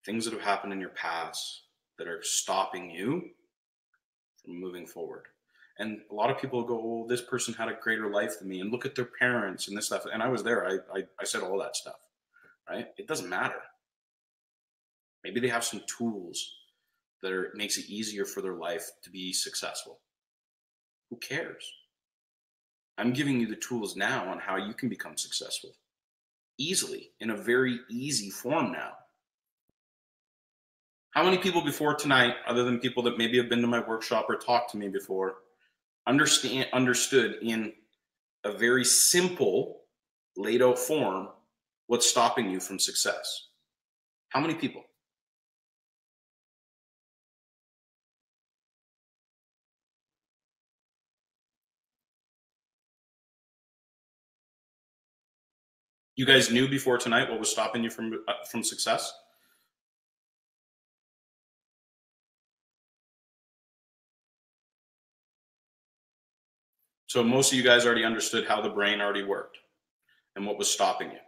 things that have happened in your past that are stopping you from moving forward. And a lot of people go, oh, this person had a greater life than me, and look at their parents and this stuff. And I was there. I said all that stuff, right? It doesn't matter. Maybe they have some tools that makes it easier for their life to be successful. Who cares? I'm giving you the tools now on how you can become successful easily, in a very easy form now. How many people before tonight, other than people that maybe have been to my workshop or talked to me before, understood in a very simple, laid out form what's stopping you from success? How many people? You guys knew before tonight what was stopping you from success? So most of you guys already understood how the brain already worked and what was stopping you.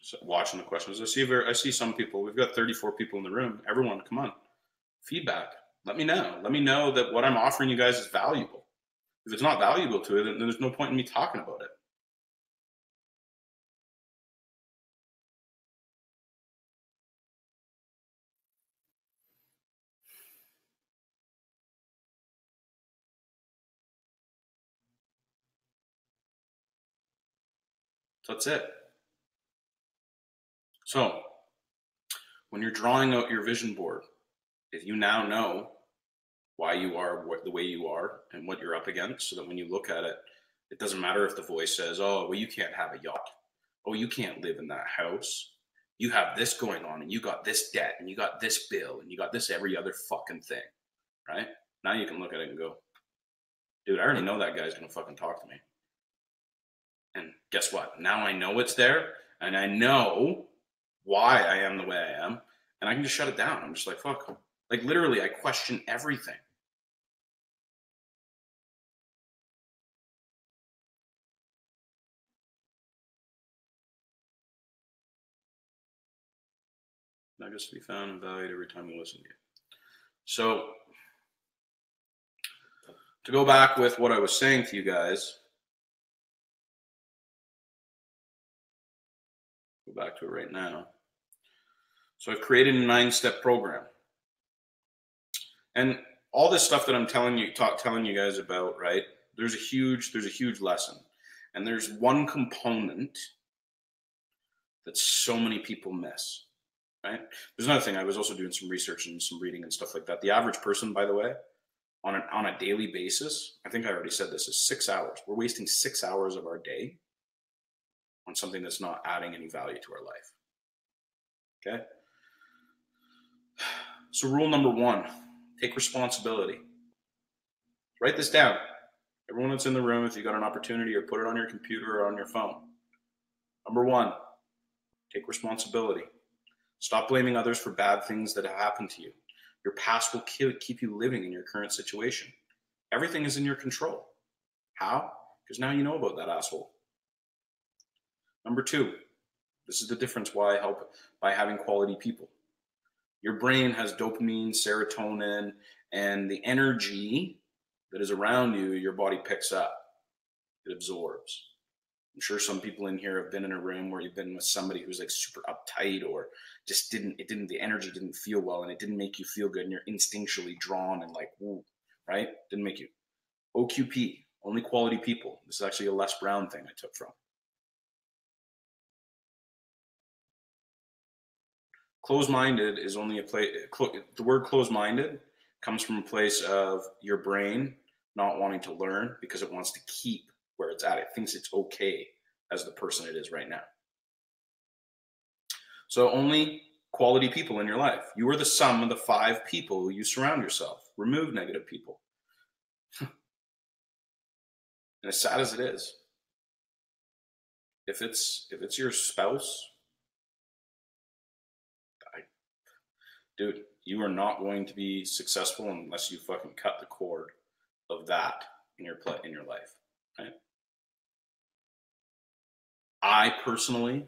So watching the questions, I see some people. We've got 34 people in the room. Everyone, come on, feedback. Let me know. Let me know that what I'm offering you guys is valuable. If it's not valuable to it, then there's no point in me talking about it. So that's it. So when you're drawing out your vision board, if you now know why you are the way you are and what you're up against, so that when you look at it, it doesn't matter if the voice says, oh, well, you can't have a yacht. Oh, you can't live in that house. You have this going on, and you got this debt, and you got this bill, and you got this every other fucking thing, right? Now you can look at it and go, dude, I already know that guy's going to fucking talk to me. And guess what? Now I know it's there, and I know why I am the way I am, and I can just shut it down. I'm just like, fuck. Like, literally, I question everything. Nuggets to be found and valued every time you listen to you. So, to go back with what I was saying to you guys, go back to it right now. So I've created a 9-step program. And all this stuff that I'm telling you guys about, right? There's a huge lesson. And there's one component that so many people miss. right? There's another thing. I was also doing some research and some reading and stuff like that. The average person, by the way, on a daily basis, I think I already said this, is 6 hours. We're wasting 6 hours of our day on something that's not adding any value to our life. Okay? So rule number 1, take responsibility. Write this down. Everyone that's in the room, if you got an opportunity, or put it on your computer or on your phone. Number 1, take responsibility. Stop blaming others for bad things that have happened to you. Your past will keep you living in your current situation. Everything is in your control. How? Because now you know about that asshole. Number 2, this is the difference why I help by having quality people. Your brain has dopamine, serotonin, and the energy that is around you, your body picks up. It absorbs. I'm sure some people in here have been in a room where you've been with somebody who's like super uptight, or just the energy didn't feel well, and it didn't make you feel good, and you're instinctually drawn and like, woo, right? Didn't make you. OQP, only quality people. This is actually a Les Brown thing I took from. Closed-minded is only a place, the word closed-minded comes from a place of your brain not wanting to learn because it wants to keep where it's at. It thinks it's okay as the person it is right now. So only quality people in your life. You are the sum of the 5 people who you surround yourself. Remove negative people. And as sad as it is, if it's your spouse, dude, you are not going to be successful unless you fucking cut the cord of that in your life, right? I personally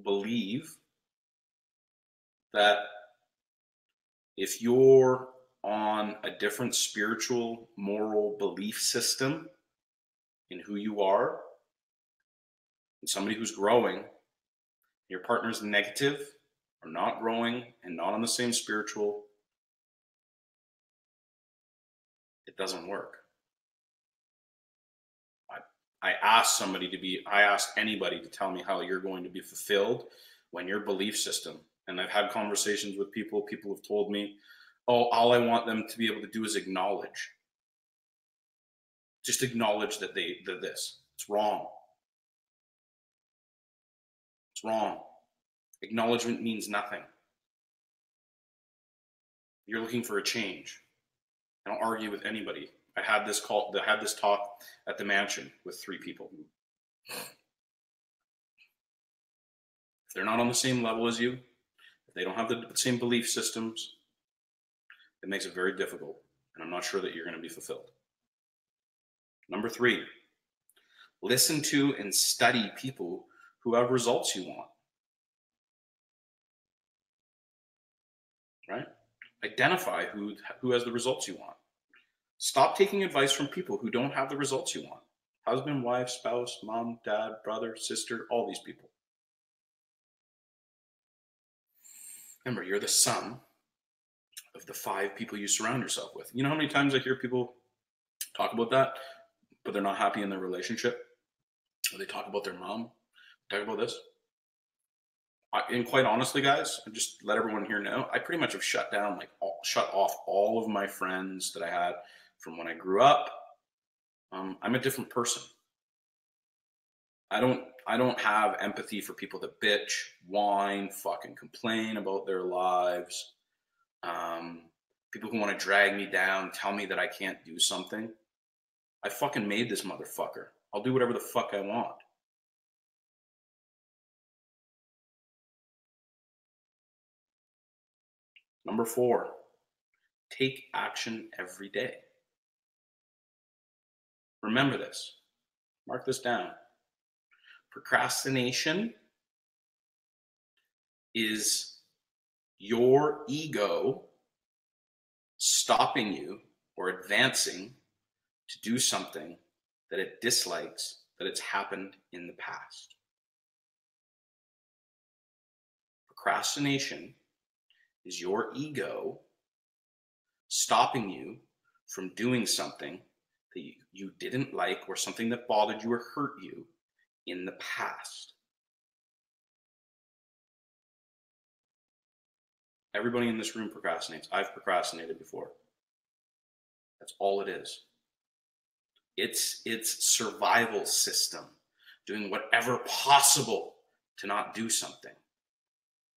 believe that if you're on a different spiritual, moral belief system in who you are, and somebody who's growing, your partner's negative, or not growing, and not on the same spiritual, it doesn't work. I asked anybody to tell me how you're going to be fulfilled when your belief system, and I've had conversations with people have told me, oh, all I want them to be able to do is acknowledge. Just acknowledge that they're this. It's wrong. It's wrong. Acknowledgement means nothing. You're looking for a change. I don't argue with anybody. I had this talk at the mansion with 3 people. If they're not on the same level as you, if they don't have the same belief systems, it makes it very difficult. And I'm not sure that you're going to be fulfilled. Number 3, listen to and study people who have results you want. Right? Identify who has the results you want. Stop taking advice from people who don't have the results you want. Husband, wife, spouse, mom, dad, brother, sister, all these people. Remember, you're the sum of the 5 people you surround yourself with. You know how many times I hear people talk about that, but they're not happy in their relationship? Or they talk about their mom, talk about this. And quite honestly, guys, I just let everyone here know, I pretty much have shut off all of my friends that I had from when I grew up. I'm a different person. I don't have empathy for people that bitch, whine, fucking complain about their lives. People who want to drag me down, tell me that I can't do something. I fucking made this motherfucker. I'll do whatever the fuck I want. Number 4, take action every day. Remember this. Mark this down. Procrastination is your ego stopping you or advancing to do something that it dislikes, that it's happened in the past. Procrastination is your ego stopping you from doing something that you didn't like, or something that bothered you or hurt you in the past. Everybody in this room procrastinates. I've procrastinated before. That's all it is. It's survival system, doing whatever possible to not do something,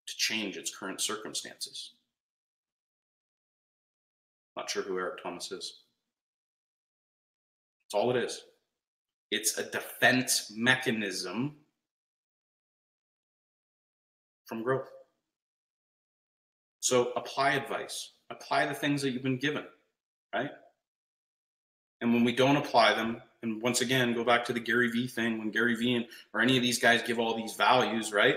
to change its current circumstances. Not sure who Eric Thomas is. That's all it is. It's a defense mechanism from growth. So apply advice, apply the things that you've been given, right? And when we don't apply them, and once again, go back to the Gary Vee thing, when Gary Vee or any of these guys give all these values, right?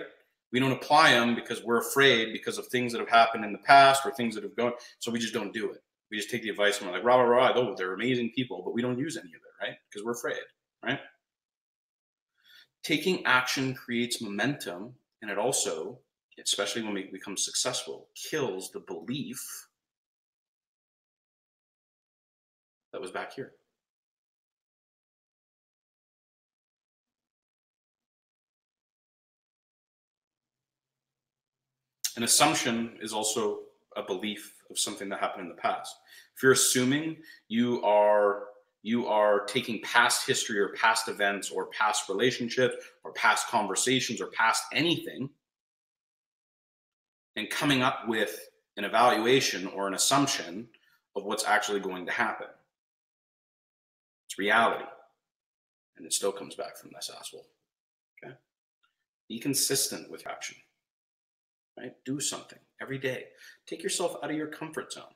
We don't apply them because we're afraid because of things that have happened in the past or things that have gone. So we just don't do it. We just take the advice and we're like, rah, rah, rah, oh, they're amazing people, but we don't use any of it, right? Because we're afraid, right? Taking action creates momentum, and it also, especially when we become successful, kills the belief that was back here. An assumption is also a belief of something that happened in the past. If you're assuming, you are taking past history or past events or past relationships or past conversations or past anything and coming up with an evaluation or an assumption of what's actually going to happen. It's reality. And it still comes back from this asshole. Okay? Be consistent with action. Right? Do something every day. Take yourself out of your comfort zone.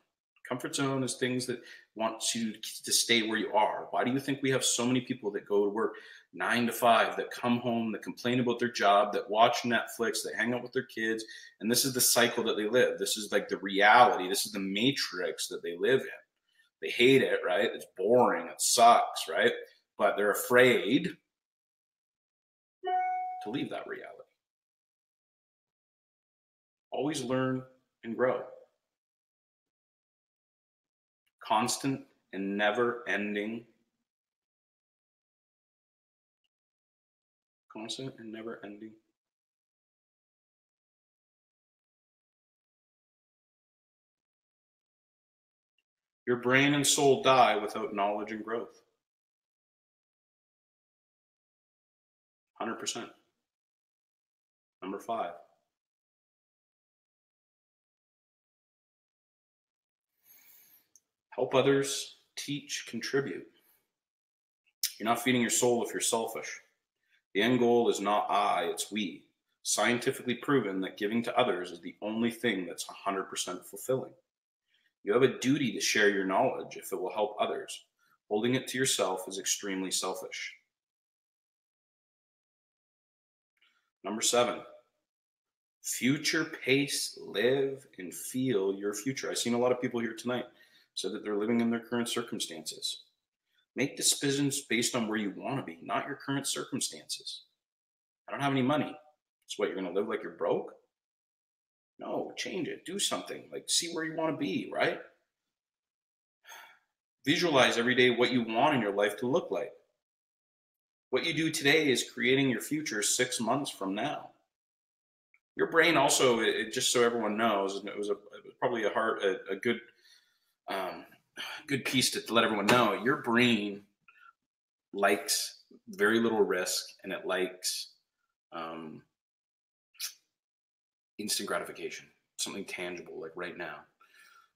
Comfort zone is things that want you to stay where you are. Why do you think we have so many people that go to work 9 to 5, that come home, that complain about their job, that watch Netflix, that hang out with their kids? And this is the cycle that they live. This is like the reality. This is the matrix that they live in. They hate it, right? It's boring. It sucks, right? But they're afraid to leave that reality. Always learn and grow. Constant and never ending. Constant and never ending. Your brain and soul die without knowledge and growth. 100%. Number 5. Help others, teach, contribute. You're not feeding your soul if you're selfish. The end goal is not I, it's we. Scientifically proven that giving to others is the only thing that's 100% fulfilling. You have a duty to share your knowledge if it will help others. Holding it to yourself is extremely selfish. Number 7. Future pace, live and feel your future. I've seen a lot of people here tonight say that they're living in their current circumstances. Make decisions based on where you want to be, not your current circumstances. I don't have any money. So what, you're going to live like you're broke? No, change it. Do something. Like, see where you want to be, right? Visualize every day what you want in your life to look like. What you do today is creating your future 6 months from now. Your brain also, just so everyone knows, and it was probably a good piece to let everyone know, your brain likes very little risk, and it likes instant gratification, something tangible, like right now.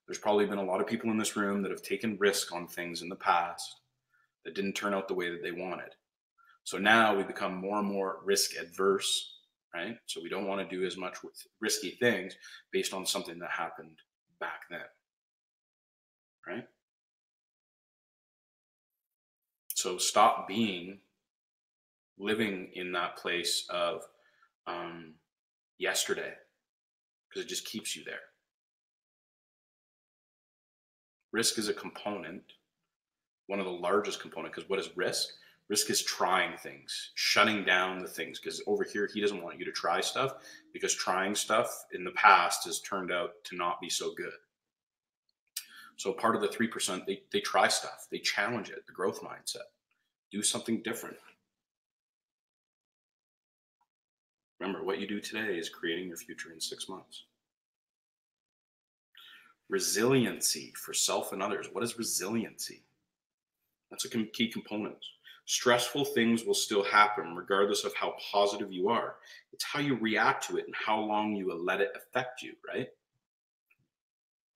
There's probably been a lot of people in this room that have taken risk on things in the past that didn't turn out the way that they wanted. So now we become more and more risk adverse, right? So we don't want to do as much with risky things based on something that happened back then, right? So stop living in that place of yesterday, because it just keeps you there. Risk is a component, one of the largest components, because what is risk? Risk is trying things, shutting down the things, because over here, he doesn't want you to try stuff, because trying stuff in the past has turned out to not be so good. So part of the 3%, they try stuff, they challenge it, the growth mindset, do something different. Remember, what you do today is creating your future in 6 months. Resiliency for self and others. What is resiliency? That's a key component. Stressful things will still happen regardless of how positive you are. It's how you react to it and how long you will let it affect you, right?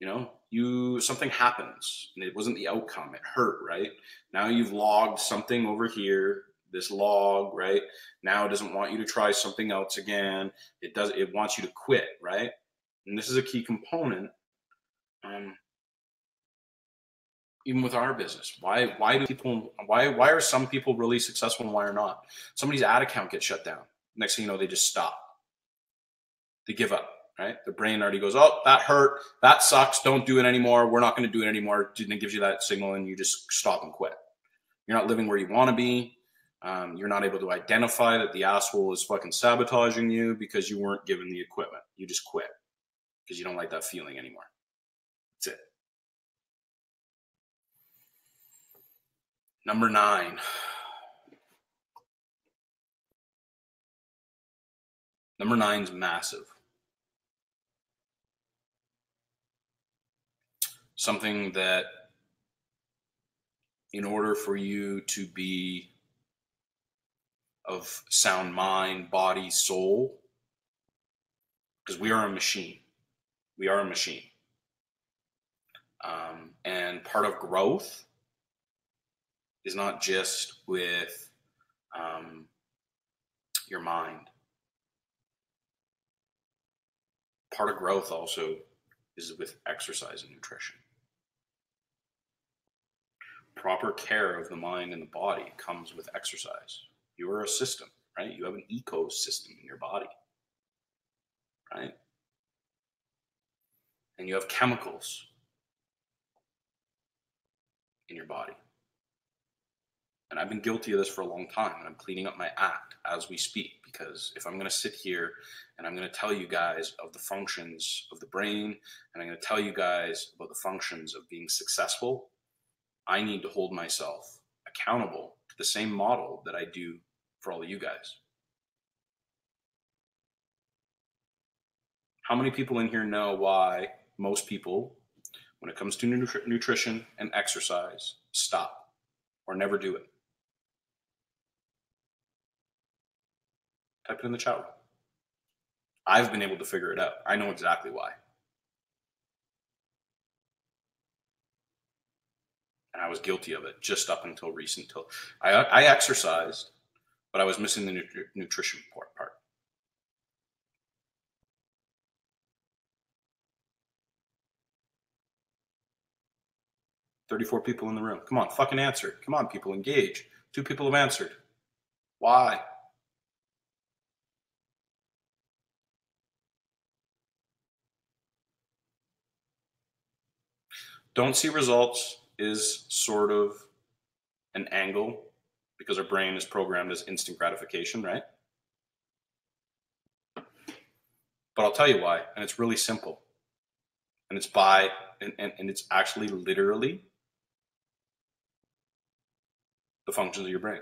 You know, something happens and it wasn't the outcome. It hurt, right? Now you've logged something over here, this log, right? Now it doesn't want you to try something else again. It wants you to quit, right? And this is a key component. Even with our business, why are some people really successful and why are not? Somebody's ad account gets shut down. Next thing you know, they just stop. They give up, right? Their brain already goes, oh, that hurt. That sucks. Don't do it anymore. We're not going to do it anymore. And it gives you that signal and you just stop and quit. You're not living where you want to be. You're not able to identify that the asshole is fucking sabotaging you because you weren't given the equipment. You just quit because you don't like that feeling anymore. That's it. Number 9. Number 9 is massive. Something that in order for you to be of sound mind, body, soul, because we are a machine. We are a machine. And part of growth is not just with your mind. Part of growth also is with exercise and nutrition. Proper care of the mind and the body comes with exercise. You are a system, right? You have an ecosystem in your body, right? And you have chemicals in your body. And I've been guilty of this for a long time, and I'm cleaning up my act as we speak, because if I'm going to sit here and I'm going to tell you guys of the functions of the brain, and I'm going to tell you guys about the functions of being successful, I need to hold myself accountable to the same model that I do for all of you guys. How many people in here know why most people, when it comes to nutrition and exercise, stop or never do it? Type it in the chat room. I've been able to figure it out. I know exactly why. And I was guilty of it just up until recent. I exercised, but I was missing the nutrition part. "34 people in the room. Come on, fucking answer. Come on, people, engage. 2 people have answered. Why? Don't see results is sort of an angle because our brain is programmed as instant gratification, right? But I'll tell you why, and it's really simple. And it's and it's actually literally the functions of your brain.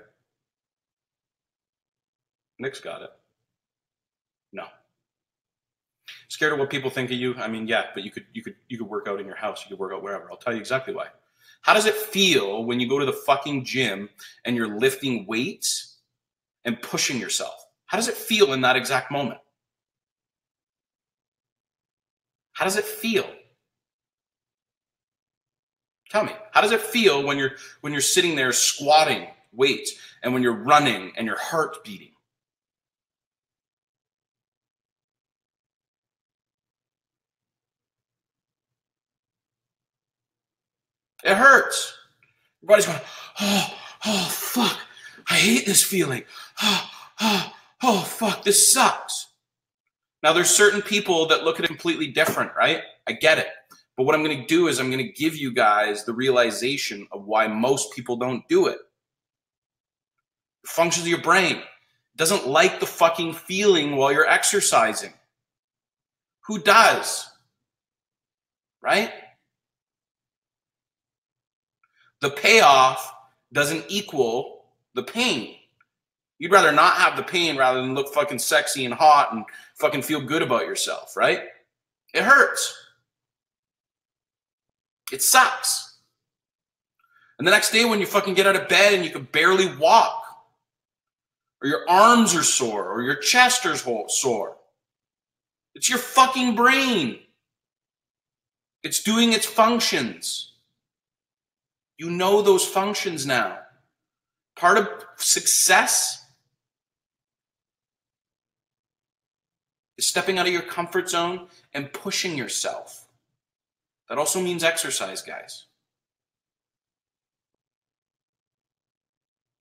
Nick's got it. No. Scared of what people think of you? I mean, yeah, but you could work out in your house. You could work out wherever. I'll tell you exactly why. How does it feel when you go to the fucking gym and you're lifting weights and pushing yourself? How does it feel in that exact moment? How does it feel? Tell me, how does it feel when you're sitting there squatting weights and when you're running and your heart's beating? It hurts. Your body's going, oh, fuck. I hate this feeling. Oh, fuck, this sucks. Now, there's certain people that look at it completely different, right? I get it. But what I'm going to do is I'm going to give you guys the realization of why most people don't do it. The functions of your brain doesn't like the fucking feeling while you're exercising. Who does? Right? The payoff doesn't equal the pain. You'd rather not have the pain rather than look fucking sexy and hot and fucking feel good about yourself, right? It hurts. It sucks. And the next day when you fucking get out of bed and you can barely walk, or your arms are sore, or your chest is sore, it's your fucking brain. It's doing its functions. You know those functions now. Part of success is stepping out of your comfort zone and pushing yourself. That also means exercise, guys.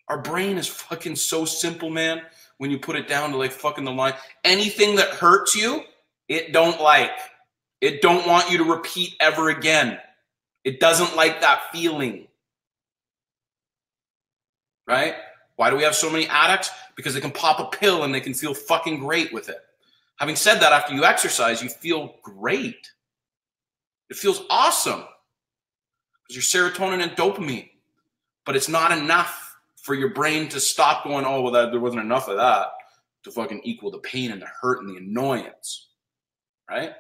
Our brain is fucking so simple, man, when you put it down to like fucking the line. Anything that hurts you, it don't like. It don't want you to repeat ever again. It doesn't like that feeling. Right? Why do we have so many addicts? Because they can pop a pill and they can feel fucking great with it. Having said that, after you exercise, you feel great. It feels awesome. Because your serotonin and dopamine. But it's not enough for your brain to stop going, oh, well, there wasn't enough of that to fucking equal the pain and the hurt and the annoyance. Right?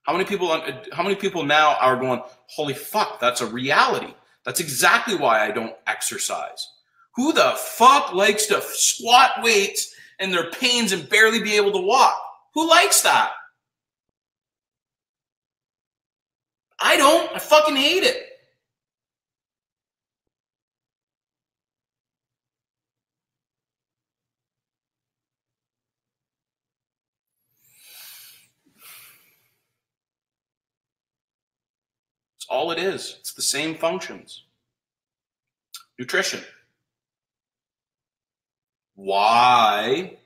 How many people now are going, holy fuck, that's a reality. That's exactly why I don't exercise. Who the fuck likes to squat weights in their pains and barely be able to walk? Who likes that? I don't. I fucking hate it. It's all it is. It's the same functions. Nutrition. Why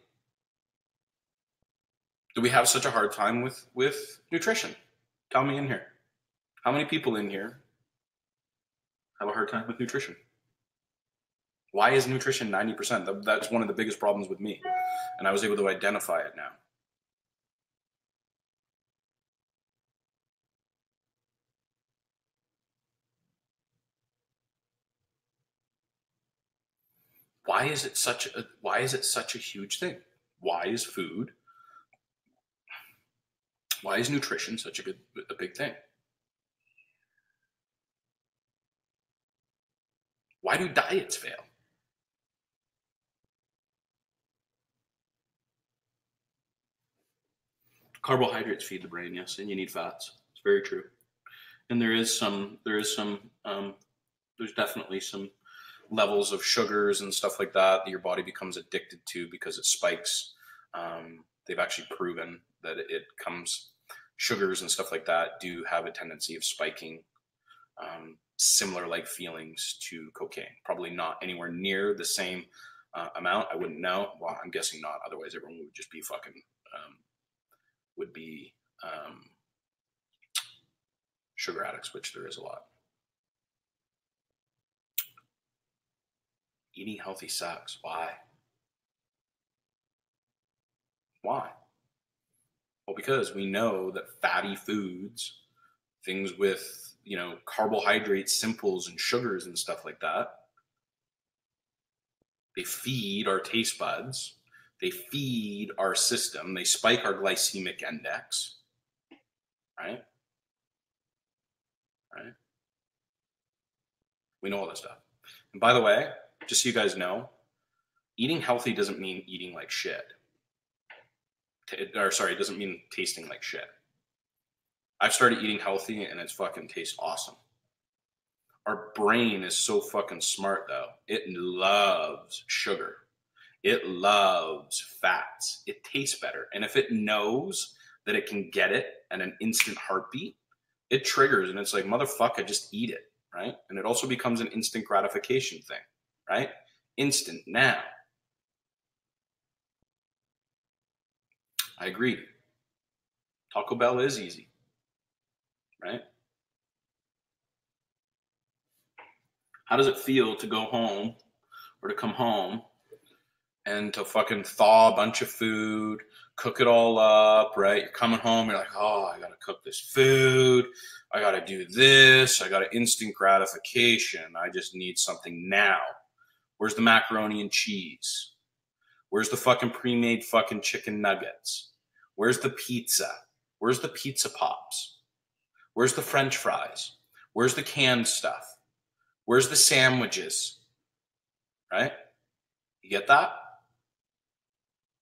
do we have such a hard time with nutrition? Tell me in here. How many people in here have a hard time with nutrition? Why is nutrition 90%? That's one of the biggest problems with me. And I was able to identify it now. Why is it such a huge thing? Why is food? Why is nutrition such a big thing? Why do diets fail? Carbohydrates feed the brain, yes, and you need fats. It's very true. And there's definitely some levels of sugars and stuff like that your body becomes addicted to because it spikes. They've actually proven that sugars and stuff like that do have a tendency of spiking, similar like feelings to cocaine. Probably not anywhere near the same amount. I wouldn't know. Well, I'm guessing not. Otherwise, everyone would just be fucking, sugar addicts, which there is a lot. Eating healthy sucks. Why? Why? Well, because we know that fatty foods, things with, carbohydrates, simples, and sugars and stuff like that, they feed our taste buds. They feed our system. They spike our glycemic index. Right? Right? We know all this stuff. And by the way, just so you guys know, eating healthy doesn't mean eating like shit. It doesn't mean tasting like shit. I've started eating healthy and it's fucking tastes awesome. Our brain is so fucking smart though. It loves sugar. It loves fats. It tastes better. And if it knows that it can get it at an instant heartbeat, it triggers and it's like, motherfucker, just eat it, right? And it also becomes an instant gratification thing, right? Instant now. I agree. Taco Bell is easy, right? How does it feel to go home or to come home and to fucking thaw a bunch of food, cook it all up, right? You're coming home, you're like, oh, I got to cook this food. I got to do this. I got an instant gratification. I just need something now. Where's the macaroni and cheese? Where's the fucking pre-made fucking chicken nuggets? Where's the pizza? Where's the pizza pops? Where's the French fries? Where's the canned stuff? Where's the sandwiches? Right? You get that?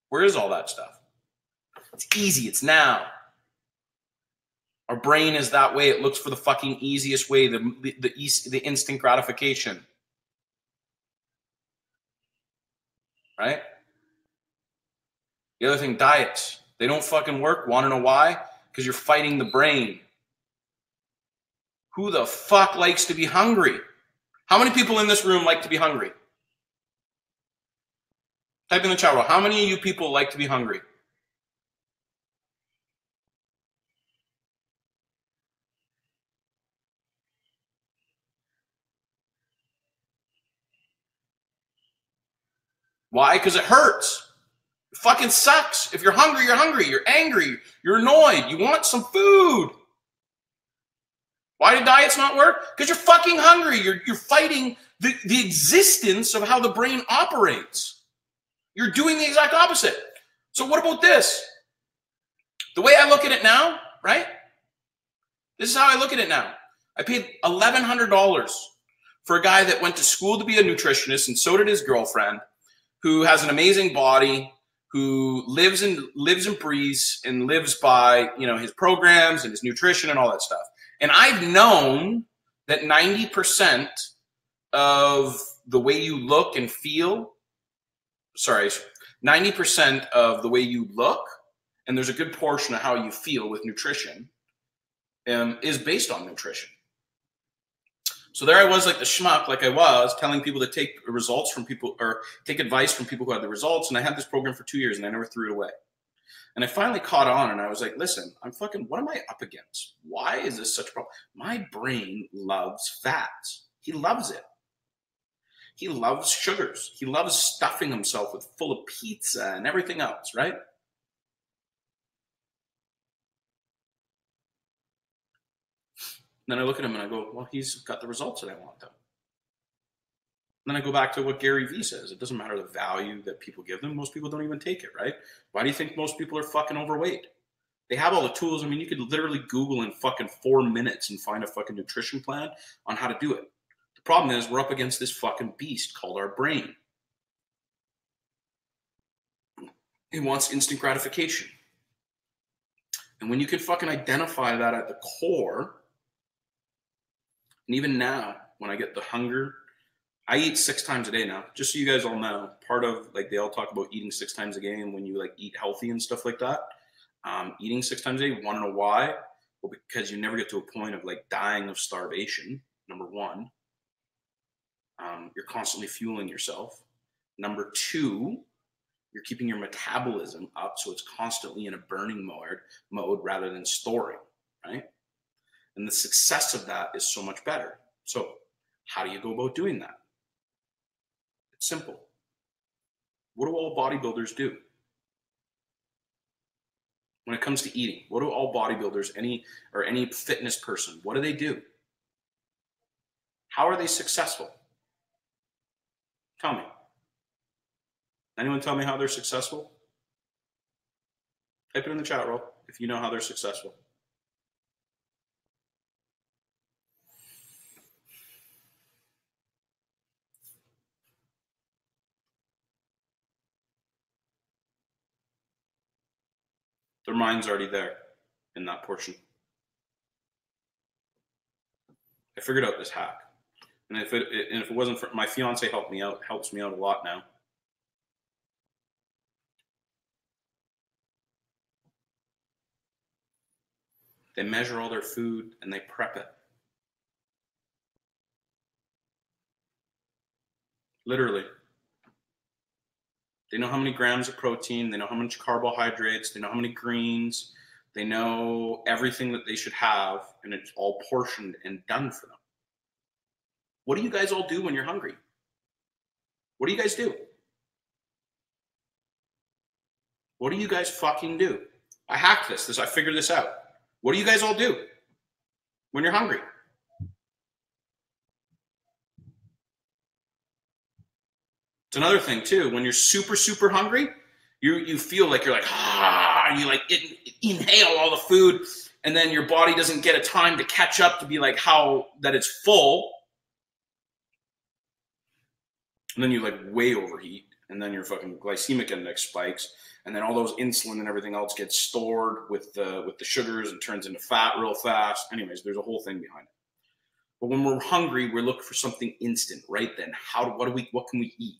Where is all that stuff? It's easy. It's now. Our brain is that way. It looks for the fucking easiest way, the instant gratification. Right? The other thing, diets. They don't fucking work. Want to know why? Because you're fighting the brain. Who the fuck likes to be hungry? How many people in this room like to be hungry? Type in the chat room. How many of you people like to be hungry? Why? Because it hurts. It fucking sucks. If you're hungry, you're hungry. You're angry. You're annoyed. You want some food. Why do diets not work? Because you're fucking hungry. You're fighting the existence of how the brain operates. You're doing the exact opposite. So what about this? The way I look at it now, right? This is how I look at it now. I paid $1,100 for a guy that went to school to be a nutritionist, and so did his girlfriend, who has an amazing body, who lives and breathes and lives by, you know, his programs and his nutrition and all that stuff. And I've known that 90% of the way you look and feel, 90% of the way you look, and there's a good portion of how you feel with nutrition, is based on nutrition. So there I was, like the schmuck, like I was, telling people to take results from people, or take advice from people who had the results. And I had this program for 2 years and I never threw it away. And I finally caught on and I was like, listen, what am I up against? Why is this such a problem? My brain loves fats. He loves it. He loves sugars. He loves stuffing himself with full of pizza and everything else, right? And then I look at him and I go, well, he's got the results that I want, though. And then I go back to what Gary Vee says. It doesn't matter the value that people give them. Most people don't even take it, right? Why do you think most people are fucking overweight? They have all the tools. I mean, you could literally Google in fucking 4 minutes and find a fucking nutrition plan on how to do it. The problem is we're up against this fucking beast called our brain. It wants instant gratification. And when you can fucking identify that at the core, and even now, when I get the hunger, I eat 6 times a day now. Just so you guys all know, part of, like, they all talk about eating 6 times a day and when you, like, eat healthy and stuff like that. Eating 6 times a day, want to know why? Well, because you never get to a point of, like, dying of starvation, number one. You're constantly fueling yourself. Number 2, you're keeping your metabolism up so it's constantly in a burning mode rather than storing, right? And the success of that is so much better. So how do you go about doing that? It's simple. What do all bodybuilders do? When it comes to eating, what do all bodybuilders, any fitness person, what do they do? How are they successful? Tell me. Anyone tell me how they're successful? Type it in the chat room if you know how they're successful. Their mind's already there in that portion. I figured out this hack. And if it wasn't for my fiance, helps me out a lot now. They measure all their food and they prep it. Literally. They know how many grams of protein, they know how much carbohydrates, they know how many greens, they know everything that they should have, and it's all portioned and done for them. What do you guys all do when you're hungry? What do you guys do? What do you guys fucking do? I hacked this. I figured this out. What do you guys all do when you're hungry? It's another thing too. When you're super, super hungry, you feel like you're like, you like inhale all the food and then your body doesn't get a time to catch up to be like how that it's full, and then you like way overheat, and then your fucking glycemic index spikes, and then all those insulin and everything else gets stored with the sugars and turns into fat real fast. Anyways, there's a whole thing behind it. But when we're hungry, we're looking for something instant right then. What can we eat,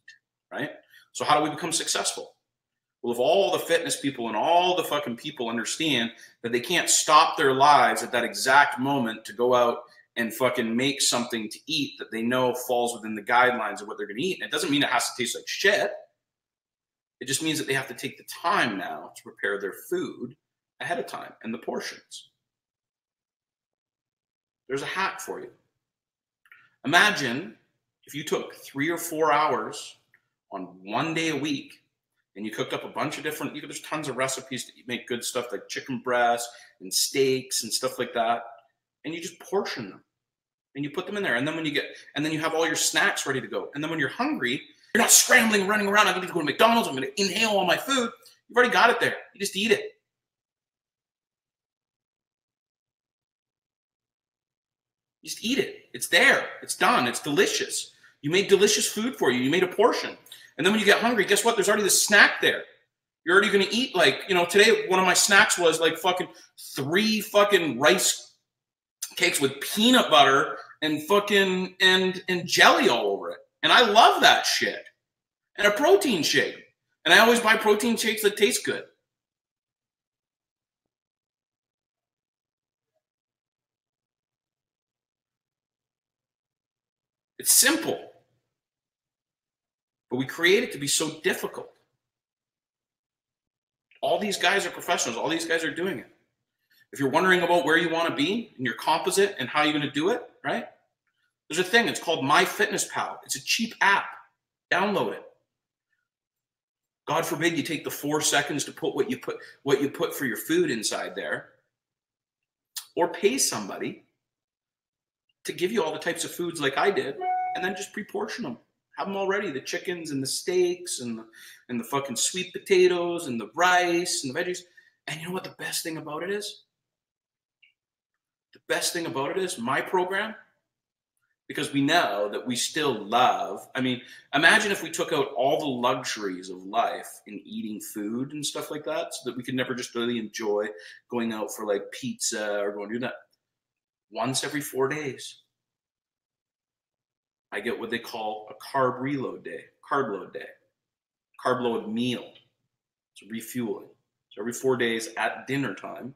right? So how do we become successful? Well, if all the fitness people and all the fucking people understand that they can't stop their lives at that exact moment to go out and fucking make something to eat that they know falls within the guidelines of what they're going to eat. And it doesn't mean it has to taste like shit. It just means that they have to take the time now to prepare their food ahead of time and the portions. There's a hack for you. Imagine if you took 3 or 4 hours on one day a week and you cooked up a bunch of different, there's tons of recipes that you make good stuff like chicken breast and steaks and stuff like that. And you just portion them and you put them in there. And then and then you have all your snacks ready to go. And then when you're hungry, you're not scrambling, running around. I need to go to McDonald's. I'm going to inhale all my food. You've already got it there. You just eat it. You just eat it. It's there. It's done. It's delicious. You made delicious food for you. You made a portion. And then when you get hungry, guess what? There's already this snack there. You're already going to eat like, today one of my snacks was like fucking 3 fucking rice cakes with peanut butter and fucking and jelly all over it. And I love that shit. And a protein shake. And I always buy protein shakes that taste good. It's simple. But we create it to be so difficult. All these guys are professionals. All these guys are doing it. If you're wondering about where you want to be in your composite and how you're going to do it, right? There's a thing. It's called MyFitnessPal. It's a cheap app. Download it. God forbid you take the 4 seconds to put what you put for your food inside there, or pay somebody to give you all the types of foods like I did, and then just pre-portion them. Have them already, the chickens and the steaks and the fucking sweet potatoes and the rice and the veggies. And you know what the best thing about it is? The best thing about it is my program, because we know that we still love, imagine if we took out all the luxuries of life in eating food and stuff like that, so that we could never just really enjoy going out for like pizza or going to do that. Once every 4 days, I get what they call a carb reload day, carb load meal. It's refueling. So every 4 days at dinner time.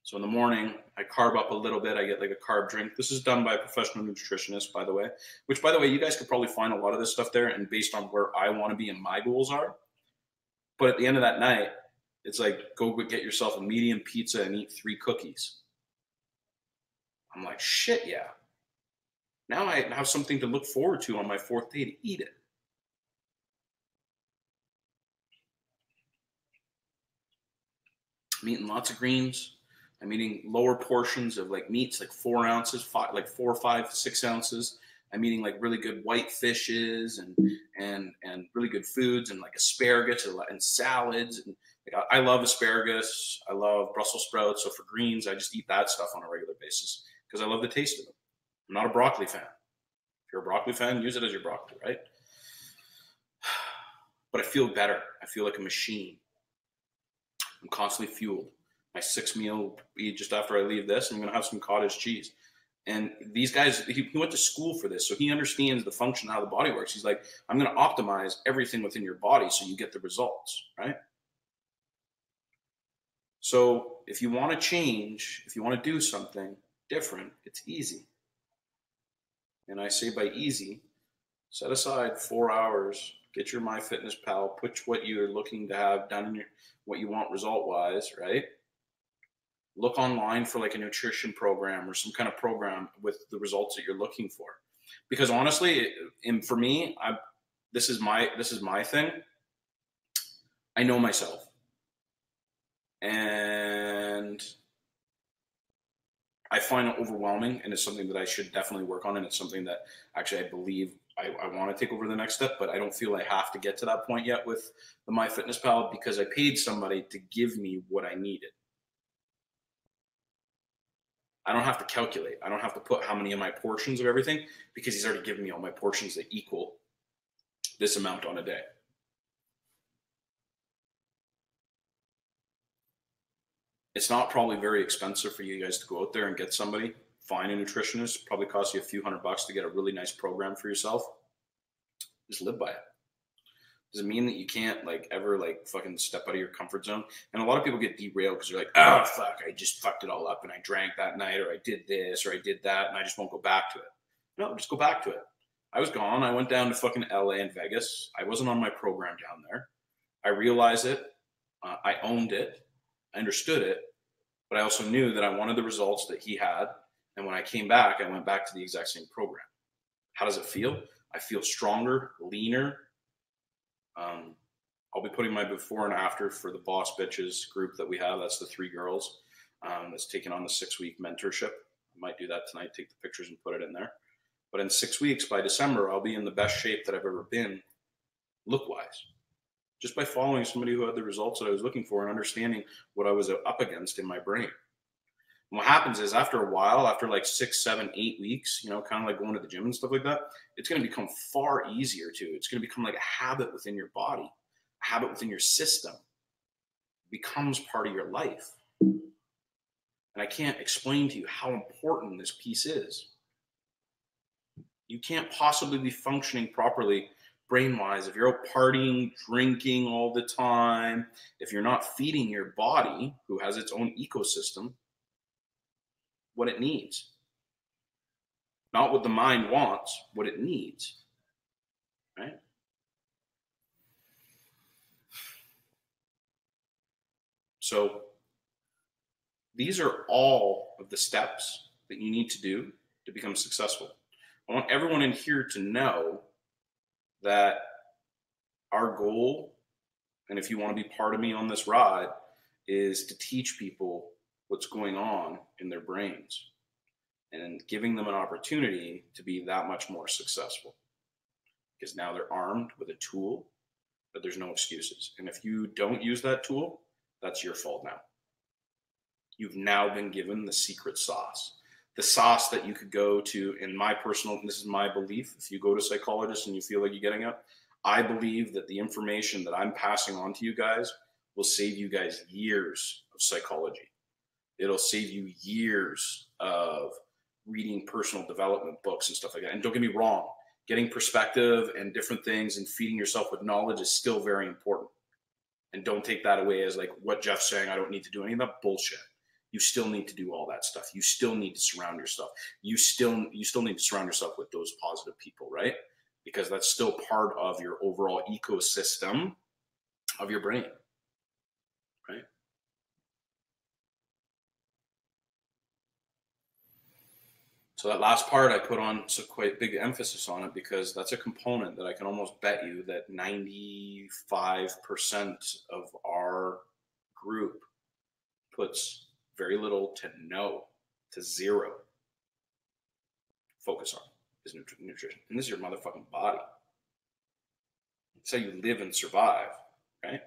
So in the morning, I carb up a little bit. I get like a carb drink. This is done by a professional nutritionist, by the way, which, by the way, you guys could probably find a lot of this stuff there and based on where I want to be and my goals are. But at the end of that night, it's like, go get yourself a medium pizza and eat 3 cookies. I'm like, shit, yeah. Now I have something to look forward to on my 4th day to eat it. I'm eating lots of greens. I'm eating lower portions of like meats, like 4 ounces, 4 or 5, 6 ounces. I'm eating like really good white fishes and really good foods and like asparagus and salads. And like, I love asparagus. I love Brussels sprouts. So for greens, I just eat that stuff on a regular basis because I love the taste of them. I'm not a broccoli fan. If you're a broccoli fan, use it as your broccoli, right? But I feel better. I feel like a machine. I'm constantly fueled. My 6th meal will be just after I leave this. I'm going to have some cottage cheese. And these guys, he went to school for this, so he understands the function of how the body works. He's like, I'm going to optimize everything within your body so you get the results, right? So if you want to change, if you want to do something different, it's easy. And I say by easy, set aside 4 hours, get your MyFitnessPal, put what you're looking to have done in what you want result-wise, right? Look online for like a nutrition program or some kind of program with the results that you're looking for. Because honestly, for me, this is my thing. I know myself. And I find it overwhelming, and it's something that I should definitely work on, and it's something that actually I believe I want to take over the next step, but I don't feel I have to get to that point yet with the MyFitnessPal because I paid somebody to give me what I needed. I don't have to calculate. I don't have to put how many of my portions of everything, because he's already given me all my portions that equal this amount on a day. It's not probably very expensive for you guys to go out there and get somebody, find a nutritionist. Probably costs you a few $100 to get a really nice program for yourself. Just live by it. Does it mean that you can't like ever like fucking step out of your comfort zone? And a lot of people get derailed because they're like, oh fuck, I just fucked it all up and I drank that night, or I did this, or I did that, and I just won't go back to it. No, just go back to it. I was gone. I went down to fucking LA and Vegas. I wasn't on my program down there. I realized it. I owned it. I understood it. But I also knew that I wanted the results that he had. And when I came back, I went back to the exact same program. How does it feel? I feel stronger, leaner. I'll be putting my before and after for the Boss Bitches group that we have. That's the 3 girls that's taking on the 6-week mentorship. I might do that tonight, take the pictures and put it in there. But in 6 weeks, by December, I'll be in the best shape that I've ever been, look-wise. Just by following somebody who had the results that I was looking for and understanding what I was up against in my brain. And what happens is after a while, after like 6, 7, 8 weeks, you know, kind of like going to the gym and stuff like that, it's going to become far easier to. It's going to become like a habit within your body, a habit within your system. It becomes part of your life. And I can't explain to you how important this piece is. You can't possibly be functioning properly brain-wise if you're out partying, drinking all the time, if you're not feeding your body, who has its own ecosystem, what it needs. Not what the mind wants, what it needs. Right? So these are all of the steps that you need to do to become successful. I want everyone in here to know that our goal, and if you want to be part of me on this ride, is to teach people what's going on in their brains and giving them an opportunity to be that much more successful. Because now they're armed with a tool, but there's no excuses. And if you don't use that tool, that's your fault now. You've now been given the secret sauce. The sauce that you could go to, in my personal, this is my belief, if you go to psychologists and you feel like you're getting it, I believe that the information that I'm passing on to you guys will save you guys years of psychology. It'll save you years of reading personal development books and stuff like that. And don't get me wrong, getting perspective and different things and feeding yourself with knowledge is still very important. And don't take that away as like what Jeff's saying, I don't need to do any of that bullshit. You still need to do all that stuff. You still need to surround yourself. You still need to surround yourself with those positive people, right? Because that's still part of your overall ecosystem of your brain, right? So that last part I put on quite big emphasis on it because that's a component that I can almost bet you that 95% of our group puts very little to no to zero focus on is nutrition. And this is your motherfucking body. It's how you live and survive, right?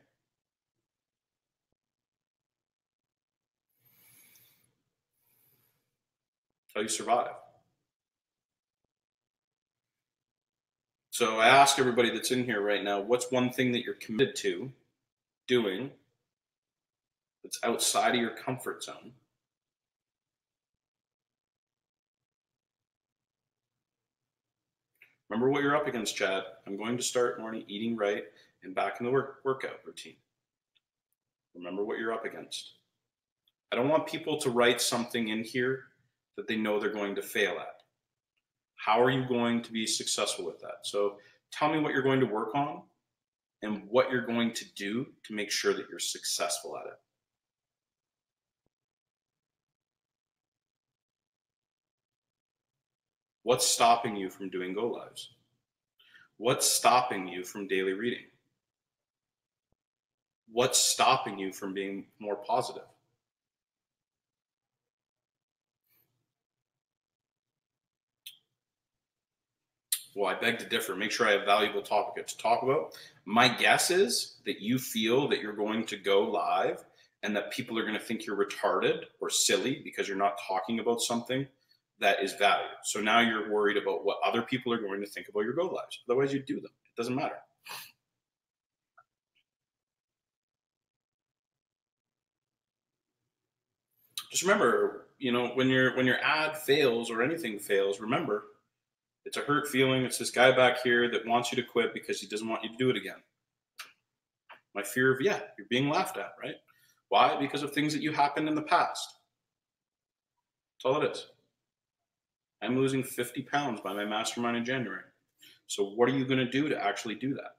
It's how you survive. So I ask everybody that's in here right now, what's one thing that you're committed to doing that's outside of your comfort zone? Remember what you're up against, Chad. I'm going to start morning eating right and back in the workout routine. Remember what you're up against. I don't want people to write something in here that they know they're going to fail at. How are you going to be successful with that? So tell me what you're going to work on and what you're going to do to make sure that you're successful at it. What's stopping you from doing Go Lives? What's stopping you from daily reading? What's stopping you from being more positive? Well, I beg to differ. Make sure I have valuable topics to talk about. My guess is that you feel that you're going to go live and that people are going to think you're retarded or silly because you're not talking about something that is valued. So now you're worried about what other people are going to think about your go lives. Otherwise, you do them. It doesn't matter. Just remember, when your ad fails or anything fails, remember, it's a hurt feeling. It's this guy back here that wants you to quit because he doesn't want you to do it again. My fear of, you're being laughed at, right? Why? Because of things that you happened in the past. That's all it is. I'm losing 50 pounds by my mastermind in January. So what are you going to do to actually do that?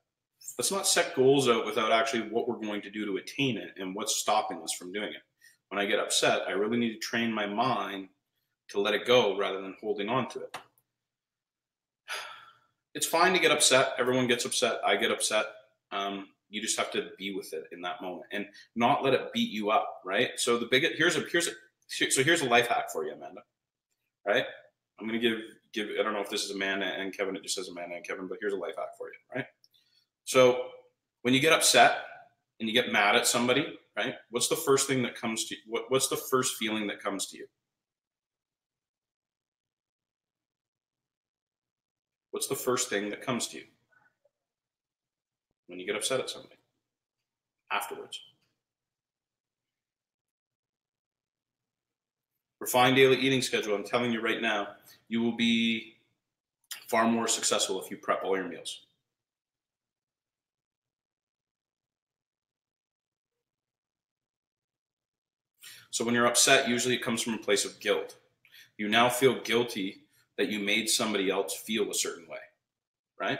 Let's not set goals out without actually what we're going to do to attain it and what's stopping us from doing it. When I get upset, I really need to train my mind to let it go rather than holding on to it. It's fine to get upset. Everyone gets upset. I get upset. You just have to be with it in that moment and not let it beat you up, right? So here's a life hack for you, Amanda. Right? I'm gonna give. I don't know if this is Amanda and Kevin. It just says Amanda and Kevin, but here's a life hack for you, right? So when you get upset and you get mad at somebody, right? What's the first thing that comes to you? What's the first feeling that comes to you? What's the first thing that comes to you when you get upset at somebody? Afterwards. Refined daily eating schedule. I'm telling you right now, you will be far more successful if you prep all your meals. So when you're upset, usually it comes from a place of guilt. You now feel guilty that you made somebody else feel a certain way, right?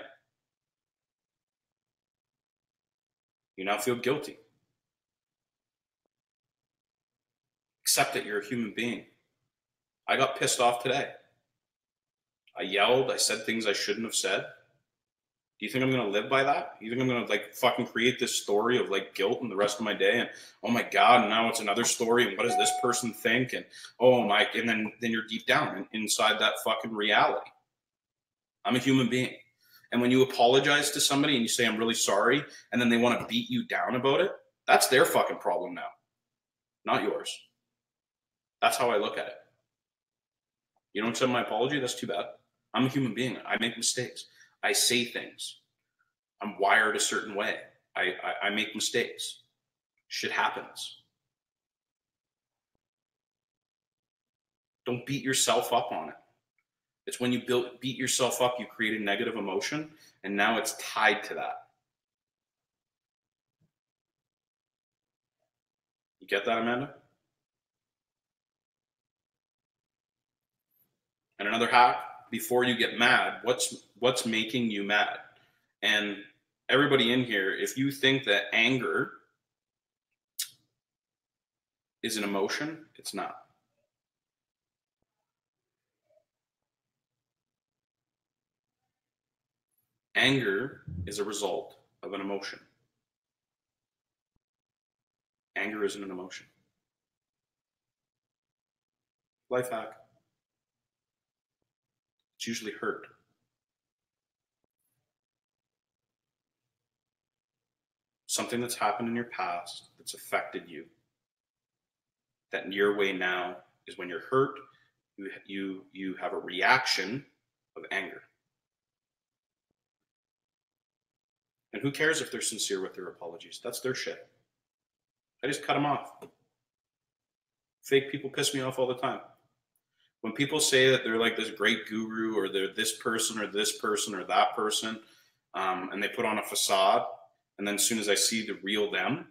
You now feel guilty. Accept that you're a human being. I got pissed off today. I yelled. I said things I shouldn't have said. Do you think I'm going to live by that? You think I'm going to fucking create this story of guilt in the rest of my day? And oh my God, and now it's another story. And what does this person think? And oh my, and then you're deep down inside that fucking reality. I'm a human being. And when you apologize to somebody and you say, I'm really sorry, and then they want to beat you down about it, that's their fucking problem now, not yours. That's how I look at it. You don't accept my apology? That's too bad. I'm a human being. I make mistakes. I say things. I'm wired a certain way. I make mistakes. Shit happens. Don't beat yourself up on it. It's when you beat yourself up, you create a negative emotion, and now it's tied to that. You get that, Amanda? And another hack, before you get mad, what's making you mad? And everybody in here, if you think that anger is an emotion, it's not. Anger is a result of an emotion. Anger isn't an emotion. Life hack. It's usually hurt. Something that's happened in your past that's affected you. That in your way now is when you're hurt, you have a reaction of anger. And who cares if they're sincere with their apologies? That's their shit. I just cut them off. Fake people piss me off all the time. When people say that they're this great guru or they're this person or that person, and they put on a facade, and then as soon as I see the real them,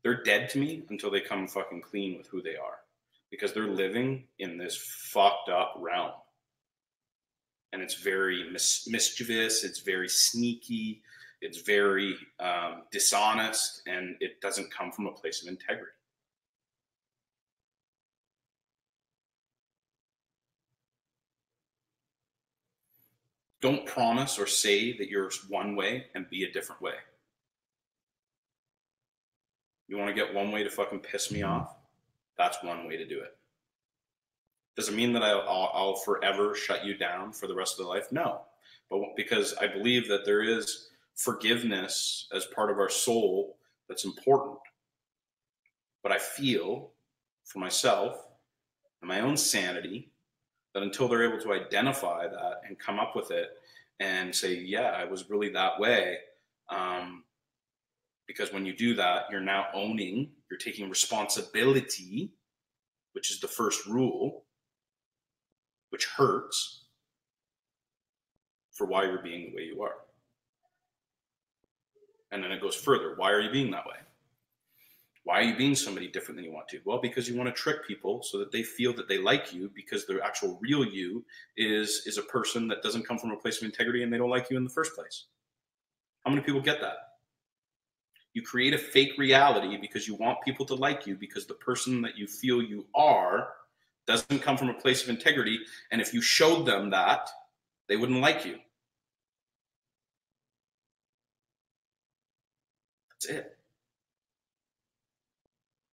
they're dead to me until they come fucking clean with who they are. Because they're living in this fucked up realm. And it's very mischievous, it's very sneaky, it's very dishonest, and it doesn't come from a place of integrity. Don't promise or say that you're one way and be a different way. You want to get one way to fucking piss me off? That's one way to do it. Does it mean that I'll forever shut you down for the rest of the life? No. But because I believe that there is forgiveness as part of our soul that's important. But I feel for myself and my own sanity that until they're able to identify that and come up with it and say, yeah, I was really that way. Because when you do that, you're now owning, you're taking responsibility, which is the first rule, which hurts, for why you're being the way you are. And then it goes further. Why are you being that way? Why are you being somebody different than you want to? Well, because you want to trick people so that they feel that they like you, because the actual real you is a person that doesn't come from a place of integrity and they don't like you in the first place. How many people get that? You create a fake reality because you want people to like you, because the person that you feel you are doesn't come from a place of integrity. And if you showed them that, they wouldn't like you. That's it.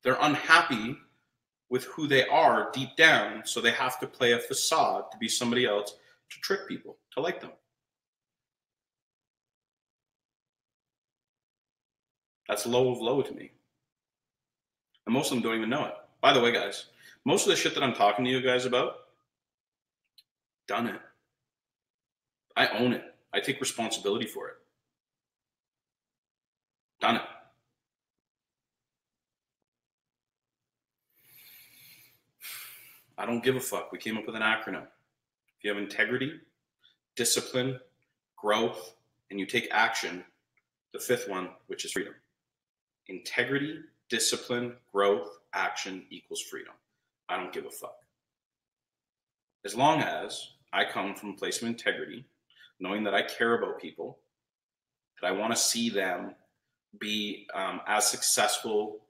They're unhappy with who they are deep down, so they have to play a facade to be somebody else, to trick people, to like them. That's low of low to me. And most of them don't even know it. By the way, guys, most of the shit that I'm talking to you guys about, done it. I own it. I take responsibility for it. Done it. I don't give a fuck. We came up with an acronym. If you have integrity, discipline, growth, and you take action, the fifth one, which is freedom. Integrity, discipline, growth, action equals freedom. I don't give a fuck. As long as I come from a place of integrity, knowing that I care about people, that I want to see them be as successful.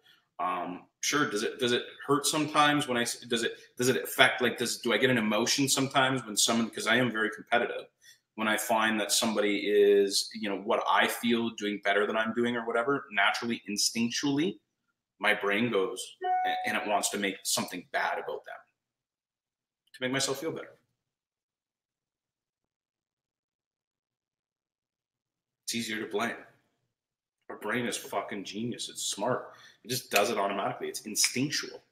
Sure, does it hurt sometimes when does it affect, like, do I get an emotion sometimes when someone, because I am very competitive, when I find that somebody is, what I feel doing better than I'm doing or whatever, naturally, instinctually, my brain goes and it wants to make something bad about them to make myself feel better. It's easier to blame. Our brain is fucking genius. It's smart. It just does it automatically. It's instinctual.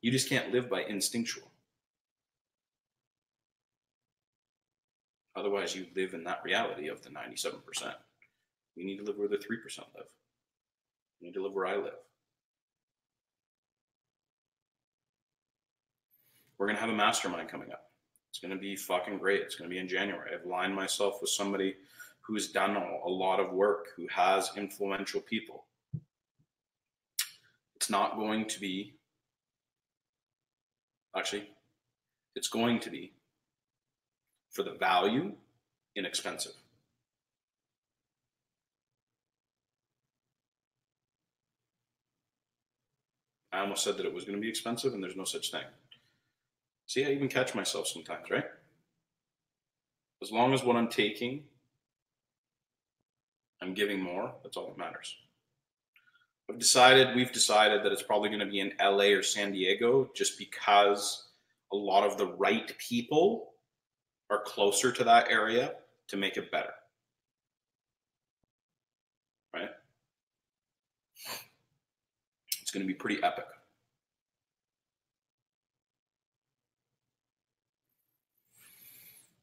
You just can't live by instinctual. Otherwise, you live in that reality of the 97%. You need to live where the 3% live. You need to live where I live. We're going to have a mastermind coming up. It's going to be fucking great. It's going to be in January. I've aligned myself with somebody who's done a lot of work, who has influential people. It's not going to be, actually, it's going to be, for the value, inexpensive. I almost said that it was going to be expensive, and there's no such thing. See, I even catch myself sometimes, right? As long as what I'm taking, I'm giving more, that's all that matters. We've decided that it's probably going to be in LA or San Diego, just because a lot of the right people are closer to that area to make it better. Right? It's going to be pretty epic.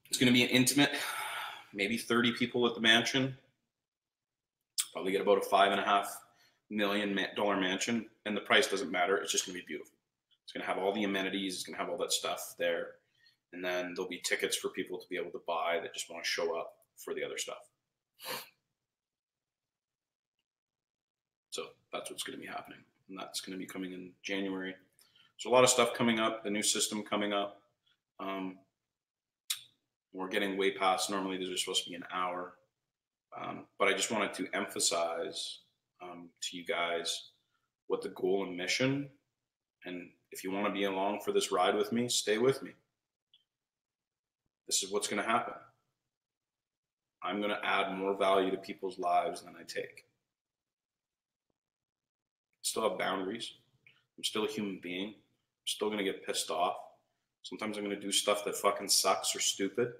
It's going to be an intimate, maybe 30 people at the mansion. Probably get about a $5.5 million mansion, and the price doesn't matter. It's just going to be beautiful. It's going to have all the amenities. It's going to have all that stuff there. And then there'll be tickets for people to be able to buy that just want to show up for the other stuff. So that's what's going to be happening. And that's going to be coming in January. There's a lot of stuff coming up, the new system coming up. We're getting way past, normally these are supposed to be an hour. But I just wanted to emphasize to you guys what the goal and mission, and if you want to be along for this ride with me, stay with me. This is what's going to happen. I'm going to add more value to people's lives than I take. I still have boundaries. I'm still a human being. I'm still going to get pissed off. Sometimes I'm going to do stuff that fucking sucks or stupid.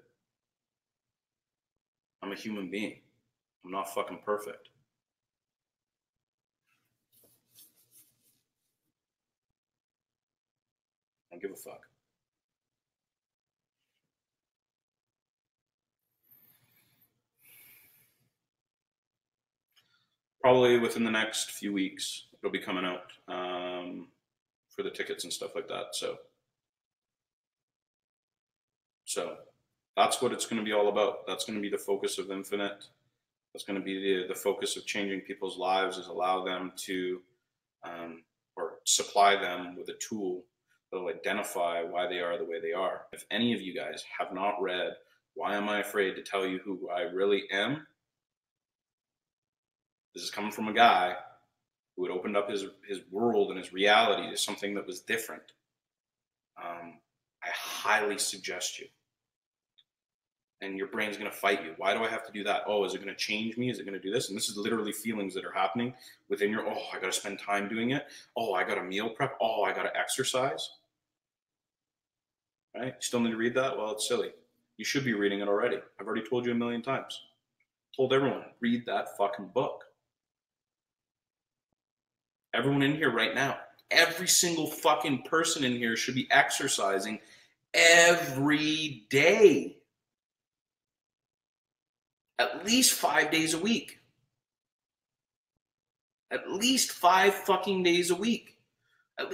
I'm a human being. I'm not fucking perfect. don't give a fuck. Probably within the next few weeks, it'll be coming out for the tickets and stuff like that. So that's what it's going to be all about. That's going to be the focus of Infinite. That's going to be the focus of changing people's lives, is allow them to, or supply them with a tool that will identify why they are the way they are. If any of you guys have not read Why Am I Afraid to Tell You Who I Really Am? This is coming from a guy who had opened up his world and his reality to something that was different. I highly suggest you. And your brain's going to fight you. Why do I have to do that? Oh, is it going to change me? Is it going to do this? And this is literally feelings that are happening within your, oh, I got to spend time doing it. Oh, I got to meal prep. Oh, I got to exercise. Right? You still need to read that? Well, it's silly. You should be reading it already. I've already told you a million times. Told everyone, read that fucking book. Everyone in here right now, every single fucking person in here should be exercising every day. At least 5 days a week. At least 5 fucking days a week.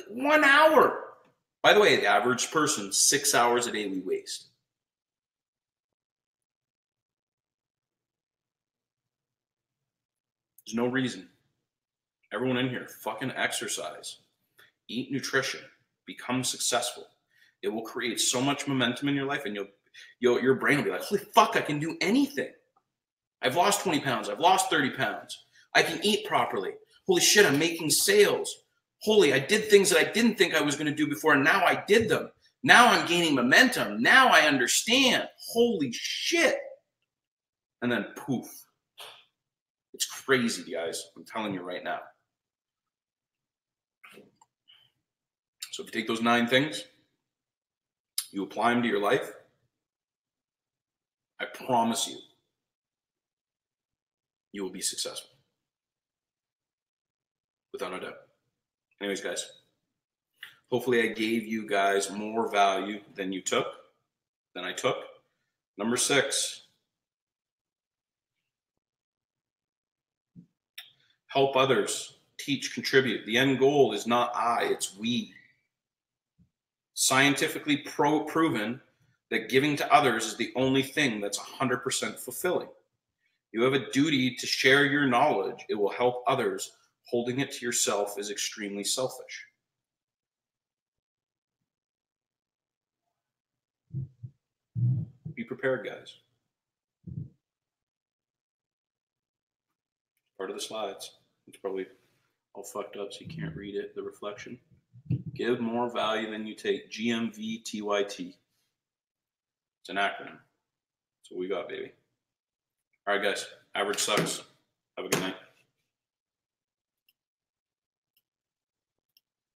1 hour. By the way, the average person, 6 hours a day we waste. There's no reason. Everyone in here, fucking exercise. Eat nutrition. Become successful. It will create so much momentum in your life, and your brain will be like, holy fuck, I can do anything. I've lost 20 pounds. I've lost 30 pounds. I can eat properly. Holy shit, I'm making sales. Holy, I did things that I didn't think I was going to do before, and now I did them. Now I'm gaining momentum. Now I understand. Holy shit. And then poof. It's crazy, guys. I'm telling you right now. So if you take those 9 things, you apply them to your life, I promise you, you will be successful. Without a doubt. Anyways, guys, hopefully I gave you guys more value than I took. Number 6, help others, teach, contribute. The end goal is not I, it's we. Scientifically proven that giving to others is the only thing that's 100% fulfilling. You have a duty to share your knowledge. It will help others. Holding it to yourself is extremely selfish. Be prepared, guys. Part of the slides. It's probably all fucked up so you can't read it, the reflection. Give more value than you take. GMVTYT. It's an acronym. That's what we got, baby. All right, guys. Average sucks. Have a good night.